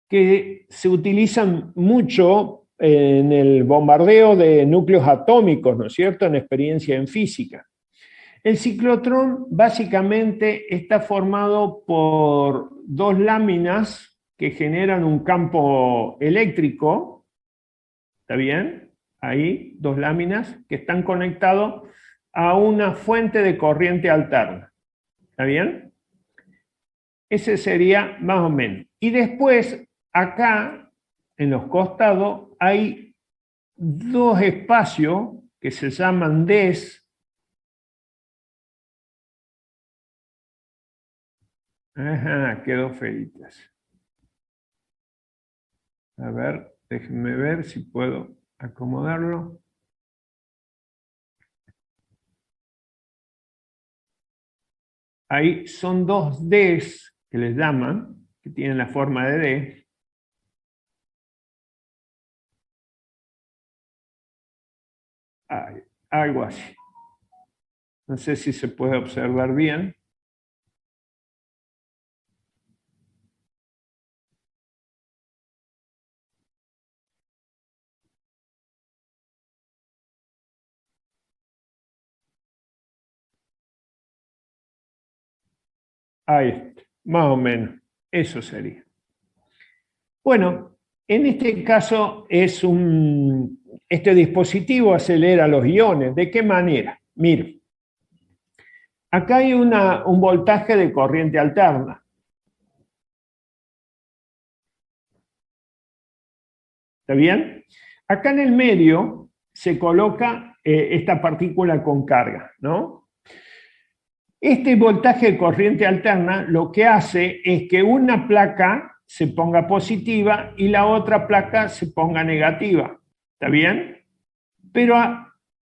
que se utilizan mucho en el bombardeo de núcleos atómicos, ¿no es cierto?, en experiencia en física. El ciclotrón básicamente está formado por dos láminas que generan un campo eléctrico, ¿está bien? Ahí, dos láminas que están conectadas a una fuente de corriente alterna, ¿está bien? Ese sería más o menos. Y después, acá, en los costados, hay dos espacios que se llaman DES. Ajá, quedó feitas. A ver, déjenme ver si puedo acomodarlo. Ahí son dos Ds que les llaman, que tienen la forma de D. Algo así. No sé si se puede observar bien. Ahí, más o menos. Eso sería. Bueno, en este caso este dispositivo acelera los iones. ¿De qué manera? Miren, acá hay un voltaje de corriente alterna. ¿Está bien? Acá en el medio se coloca esta partícula con carga, ¿no? Este voltaje de corriente alterna lo que hace es que una placa se ponga positiva y la otra placa se ponga negativa. ¿Está bien? Pero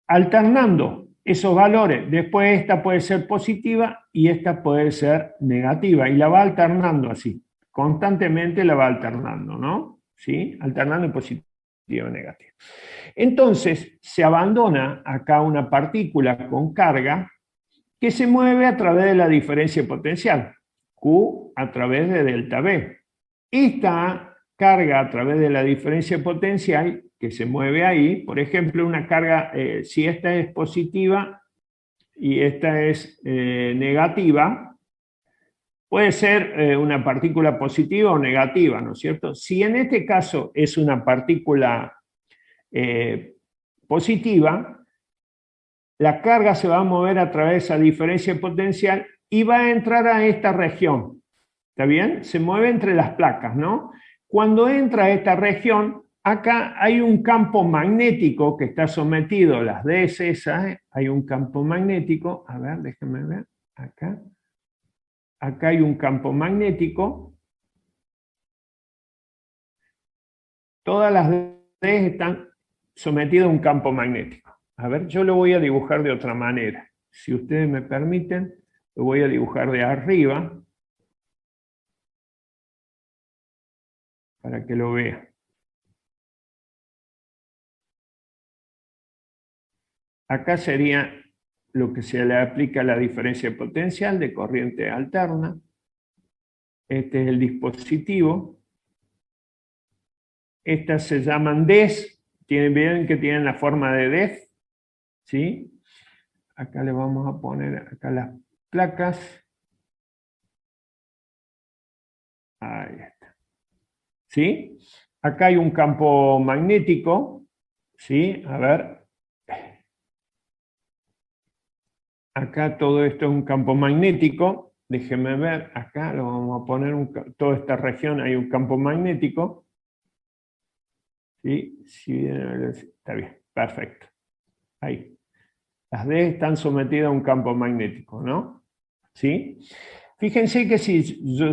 alternando esos valores. Después esta puede ser positiva y esta puede ser negativa. Y la va alternando así. Constantemente la va alternando, ¿no? ¿Sí? Alternando en positivo y negativo. Entonces, se abandona acá una partícula con carga que se mueve a través de la diferencia potencial, Q a través de delta V. esta carga a través de la diferencia potencial que se mueve ahí, por ejemplo, una carga, si esta es positiva y esta es negativa, puede ser una partícula positiva o negativa, ¿no es cierto? Si en este caso es una partícula positiva, la carga se va a mover a través de esa diferencia potencial y va a entrar a esta región. ¿Está bien? Se mueve entre las placas, ¿no? Cuando entra a esta región, acá hay un campo magnético que está sometido, las Ds esas, hay un campo magnético, a ver, déjenme ver, acá. Acá hay un campo magnético. Todas las Ds están sometidas a un campo magnético. A ver, yo lo voy a dibujar de otra manera. Si ustedes me permiten, lo voy a dibujar de arriba para que lo vean. Acá sería lo que se le aplica a la diferencia potencial de corriente alterna. Este es el dispositivo. Estas se llaman DES. Ven que tienen la forma de DEF. ¿Sí? Acá le vamos a poner acá las placas. Ahí está. ¿Sí? Acá hay un campo magnético. ¿Sí? A ver. Acá todo esto es un campo magnético. Déjenme ver. Acá lo vamos a poner. Toda esta región hay un campo magnético. ¿Sí? Sí, está bien. Perfecto. Ahí. Las D están sometidas a un campo magnético, ¿no? ¿Sí? Fíjense que si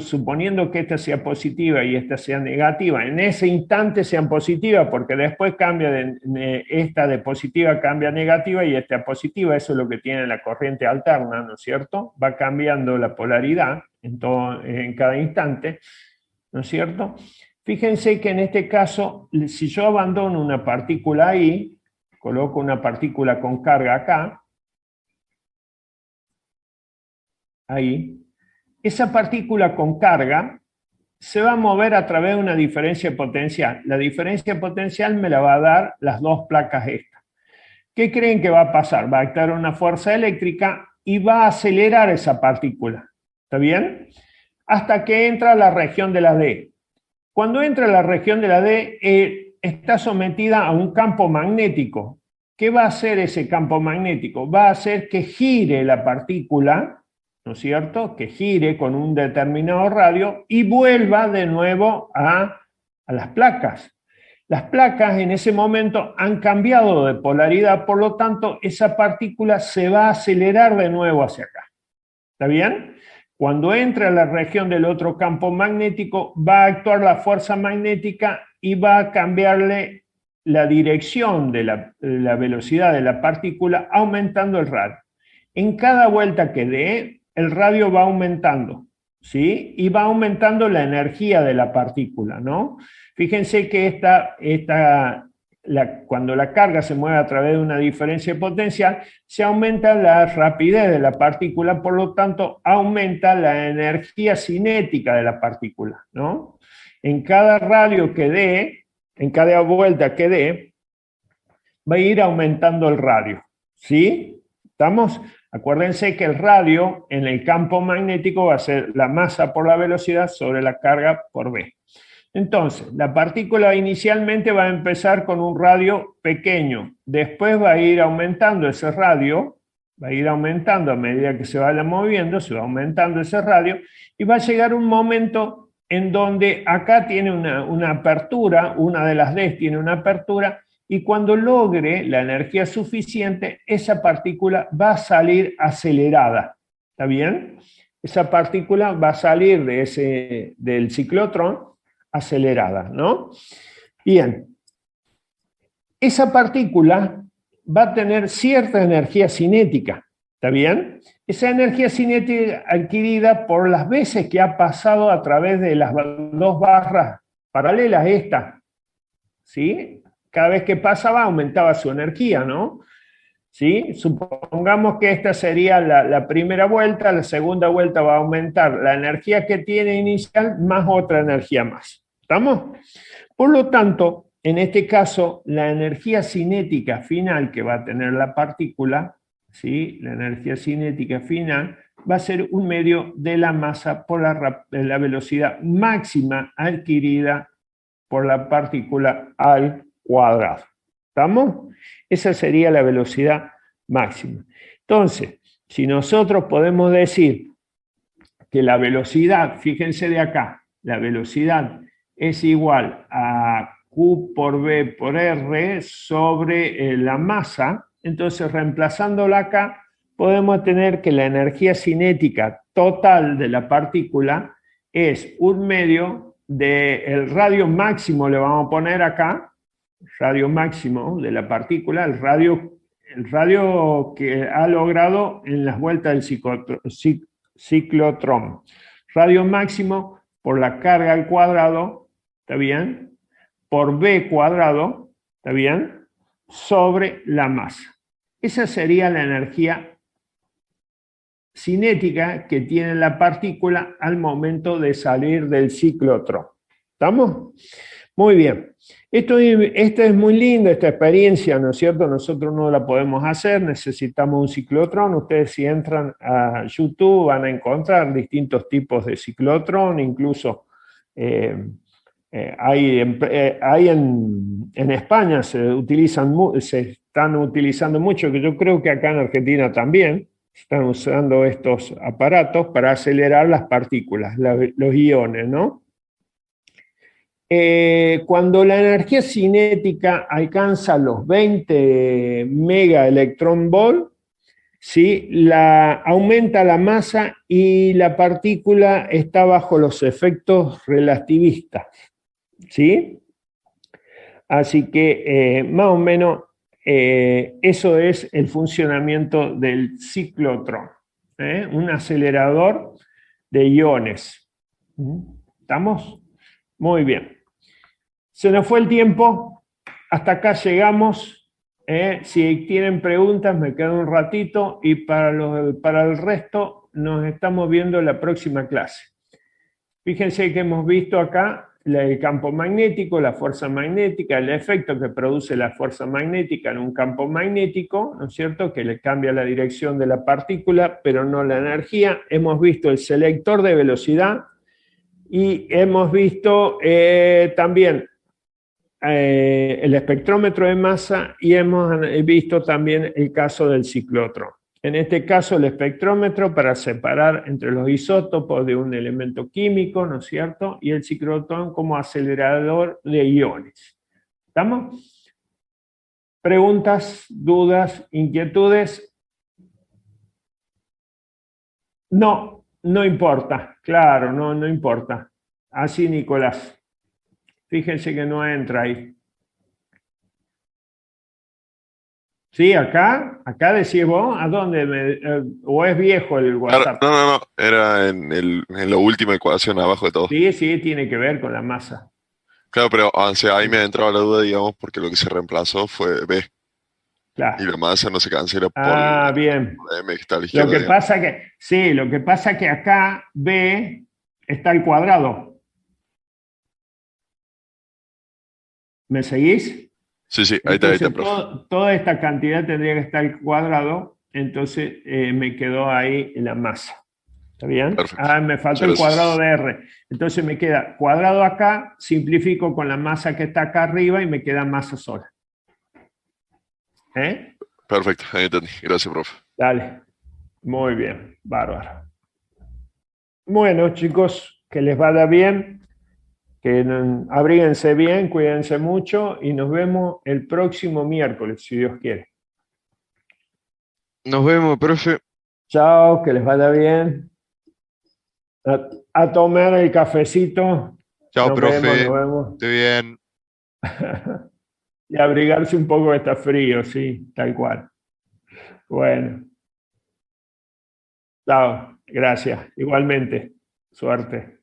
suponiendo que esta sea positiva y esta sea negativa, en ese instante sean positivas, porque después cambia esta de positiva cambia a negativa y esta a positiva, eso es lo que tiene la corriente alterna, ¿no es cierto? Va cambiando la polaridad en cada instante, ¿no es cierto? Fíjense que en este caso, si yo abandono una partícula ahí, coloco una partícula con carga acá, ahí, esa partícula con carga se va a mover a través de una diferencia potencial. La diferencia potencial me la va a dar las dos placas estas. ¿Qué creen que va a pasar? Va a actar una fuerza eléctrica y va a acelerar esa partícula. ¿Está bien? Hasta que entra a la región de la D. Cuando entra a la región de la D, está sometida a un campo magnético. ¿Qué va a hacer ese campo magnético? Va a hacer que gire la partícula, ¿no es cierto? Que gire con un determinado radio y vuelva de nuevo a las placas. Las placas en ese momento han cambiado de polaridad, por lo tanto, esa partícula se va a acelerar de nuevo hacia acá. ¿Está bien? Cuando entra a la región del otro campo magnético, va a actuar la fuerza magnética y va a cambiarle la dirección de la velocidad de la partícula, aumentando el radio. En cada vuelta que dé, el radio va aumentando, ¿sí? Y va aumentando la energía de la partícula, ¿no? Fíjense que cuando la carga se mueve a través de una diferencia potencial, se aumenta la rapidez de la partícula, por lo tanto, aumenta la energía cinética de la partícula, ¿no? En cada radio que dé, en cada vuelta que dé, va a ir aumentando el radio, ¿sí? ¿Estamos? Acuérdense que el radio en el campo magnético va a ser la masa por la velocidad sobre la carga por V. Entonces, la partícula inicialmente va a empezar con un radio pequeño, después va a ir aumentando ese radio, va a ir aumentando a medida que se vaya moviendo, se va aumentando ese radio, y va a llegar un momento en donde acá tiene una apertura, una de las Ds tiene una apertura, y cuando logre la energía suficiente, esa partícula va a salir acelerada. ¿Está bien? Esa partícula va a salir del ciclotrón acelerada, ¿no? Bien. Esa partícula va a tener cierta energía cinética. ¿Está bien? Esa energía cinética adquirida por las veces que ha pasado a través de las dos barras paralelas estas. ¿Sí? Cada vez que pasaba aumentaba su energía, ¿no? ¿sí? Supongamos que esta sería la primera vuelta, la segunda vuelta va a aumentar la energía que tiene inicial más otra energía más. ¿Estamos? Por lo tanto, en este caso, la energía cinética final que va a tener la partícula, ¿sí? La energía cinética final va a ser un medio de la masa por la velocidad máxima adquirida por la partícula al cuadrado. ¿Estamos? Esa sería la velocidad máxima. Entonces, si nosotros podemos decir que la velocidad, fíjense de acá, la velocidad es igual a Q por V por R sobre la masa, entonces reemplazándola acá, podemos tener que la energía cinética total de la partícula es un medio del radio máximo, le vamos a poner acá, radio máximo de la partícula, el radio que ha logrado en las vueltas del ciclotrón. Radio máximo por la carga al cuadrado, ¿está bien? Por V cuadrado, ¿está bien? Sobre la masa. Esa sería la energía cinética que tiene la partícula al momento de salir del ciclotrón. ¿Estamos? Muy bien. Esta es muy linda, esta experiencia, ¿no es cierto? Nosotros no la podemos hacer, necesitamos un ciclotrón. Ustedes si entran a YouTube van a encontrar distintos tipos de ciclotrón, incluso hay en España se están utilizando mucho, que yo creo que acá en Argentina también, están usando estos aparatos para acelerar las partículas, los iones, ¿no? Cuando la energía cinética alcanza los 20 megaelectronvolt, ¿sí? Aumenta la masa y la partícula está bajo los efectos relativistas, ¿sí? Así que más o menos eso es el funcionamiento del ciclotrón, un acelerador de iones. ¿Estamos? Muy bien. Se nos fue el tiempo, hasta acá llegamos. Si tienen preguntas me quedo un ratito y para el resto nos estamos viendo en la próxima clase. Fíjense que hemos visto acá el campo magnético, la fuerza magnética, el efecto que produce la fuerza magnética en un campo magnético, ¿no es cierto?, que le cambia la dirección de la partícula, pero no la energía. Hemos visto el selector de velocidad y hemos visto también el espectrómetro de masa y hemos visto también el caso del ciclotrón. En este caso el espectrómetro para separar entre los isótopos de un elemento químico, ¿no es cierto? Y el ciclotrón como acelerador de iones. ¿Estamos? ¿Preguntas, dudas, inquietudes? No, no importa, claro, no importa. Así, Nicolás. Fíjense que no entra ahí. Sí, acá decís vos, ¿a dónde? ¿O es viejo el WhatsApp? No, era en la última ecuación abajo de todo. Sí, tiene que ver con la masa. Claro, pero o sea, ahí me ha entrado la duda, digamos, porque lo que se reemplazó fue B. Claro. Y la masa no se cancela por bien. la M que está a la izquierda. Lo que pasa que acá B está al cuadrado. ¿Me seguís? Sí, ahí está, profe. Toda esta cantidad tendría que estar al cuadrado, entonces me quedó ahí la masa. ¿Está bien? Perfecto. Me faltó el cuadrado de R. Entonces me queda cuadrado acá, simplifico con la masa que está acá arriba y me queda masa sola. Perfecto, ahí entendí. Gracias, profe. Dale. Muy bien, bárbaro. Bueno, chicos, que les vaya bien. Que abríguense bien, cuídense mucho y nos vemos el próximo miércoles, si Dios quiere. Nos vemos, profe. Chao, que les vaya bien. A tomar el cafecito. Chao, profe. Nos vemos. Esté bien. Y abrigarse un poco, está frío, sí, tal cual. Bueno. Chao, gracias. Igualmente. Suerte.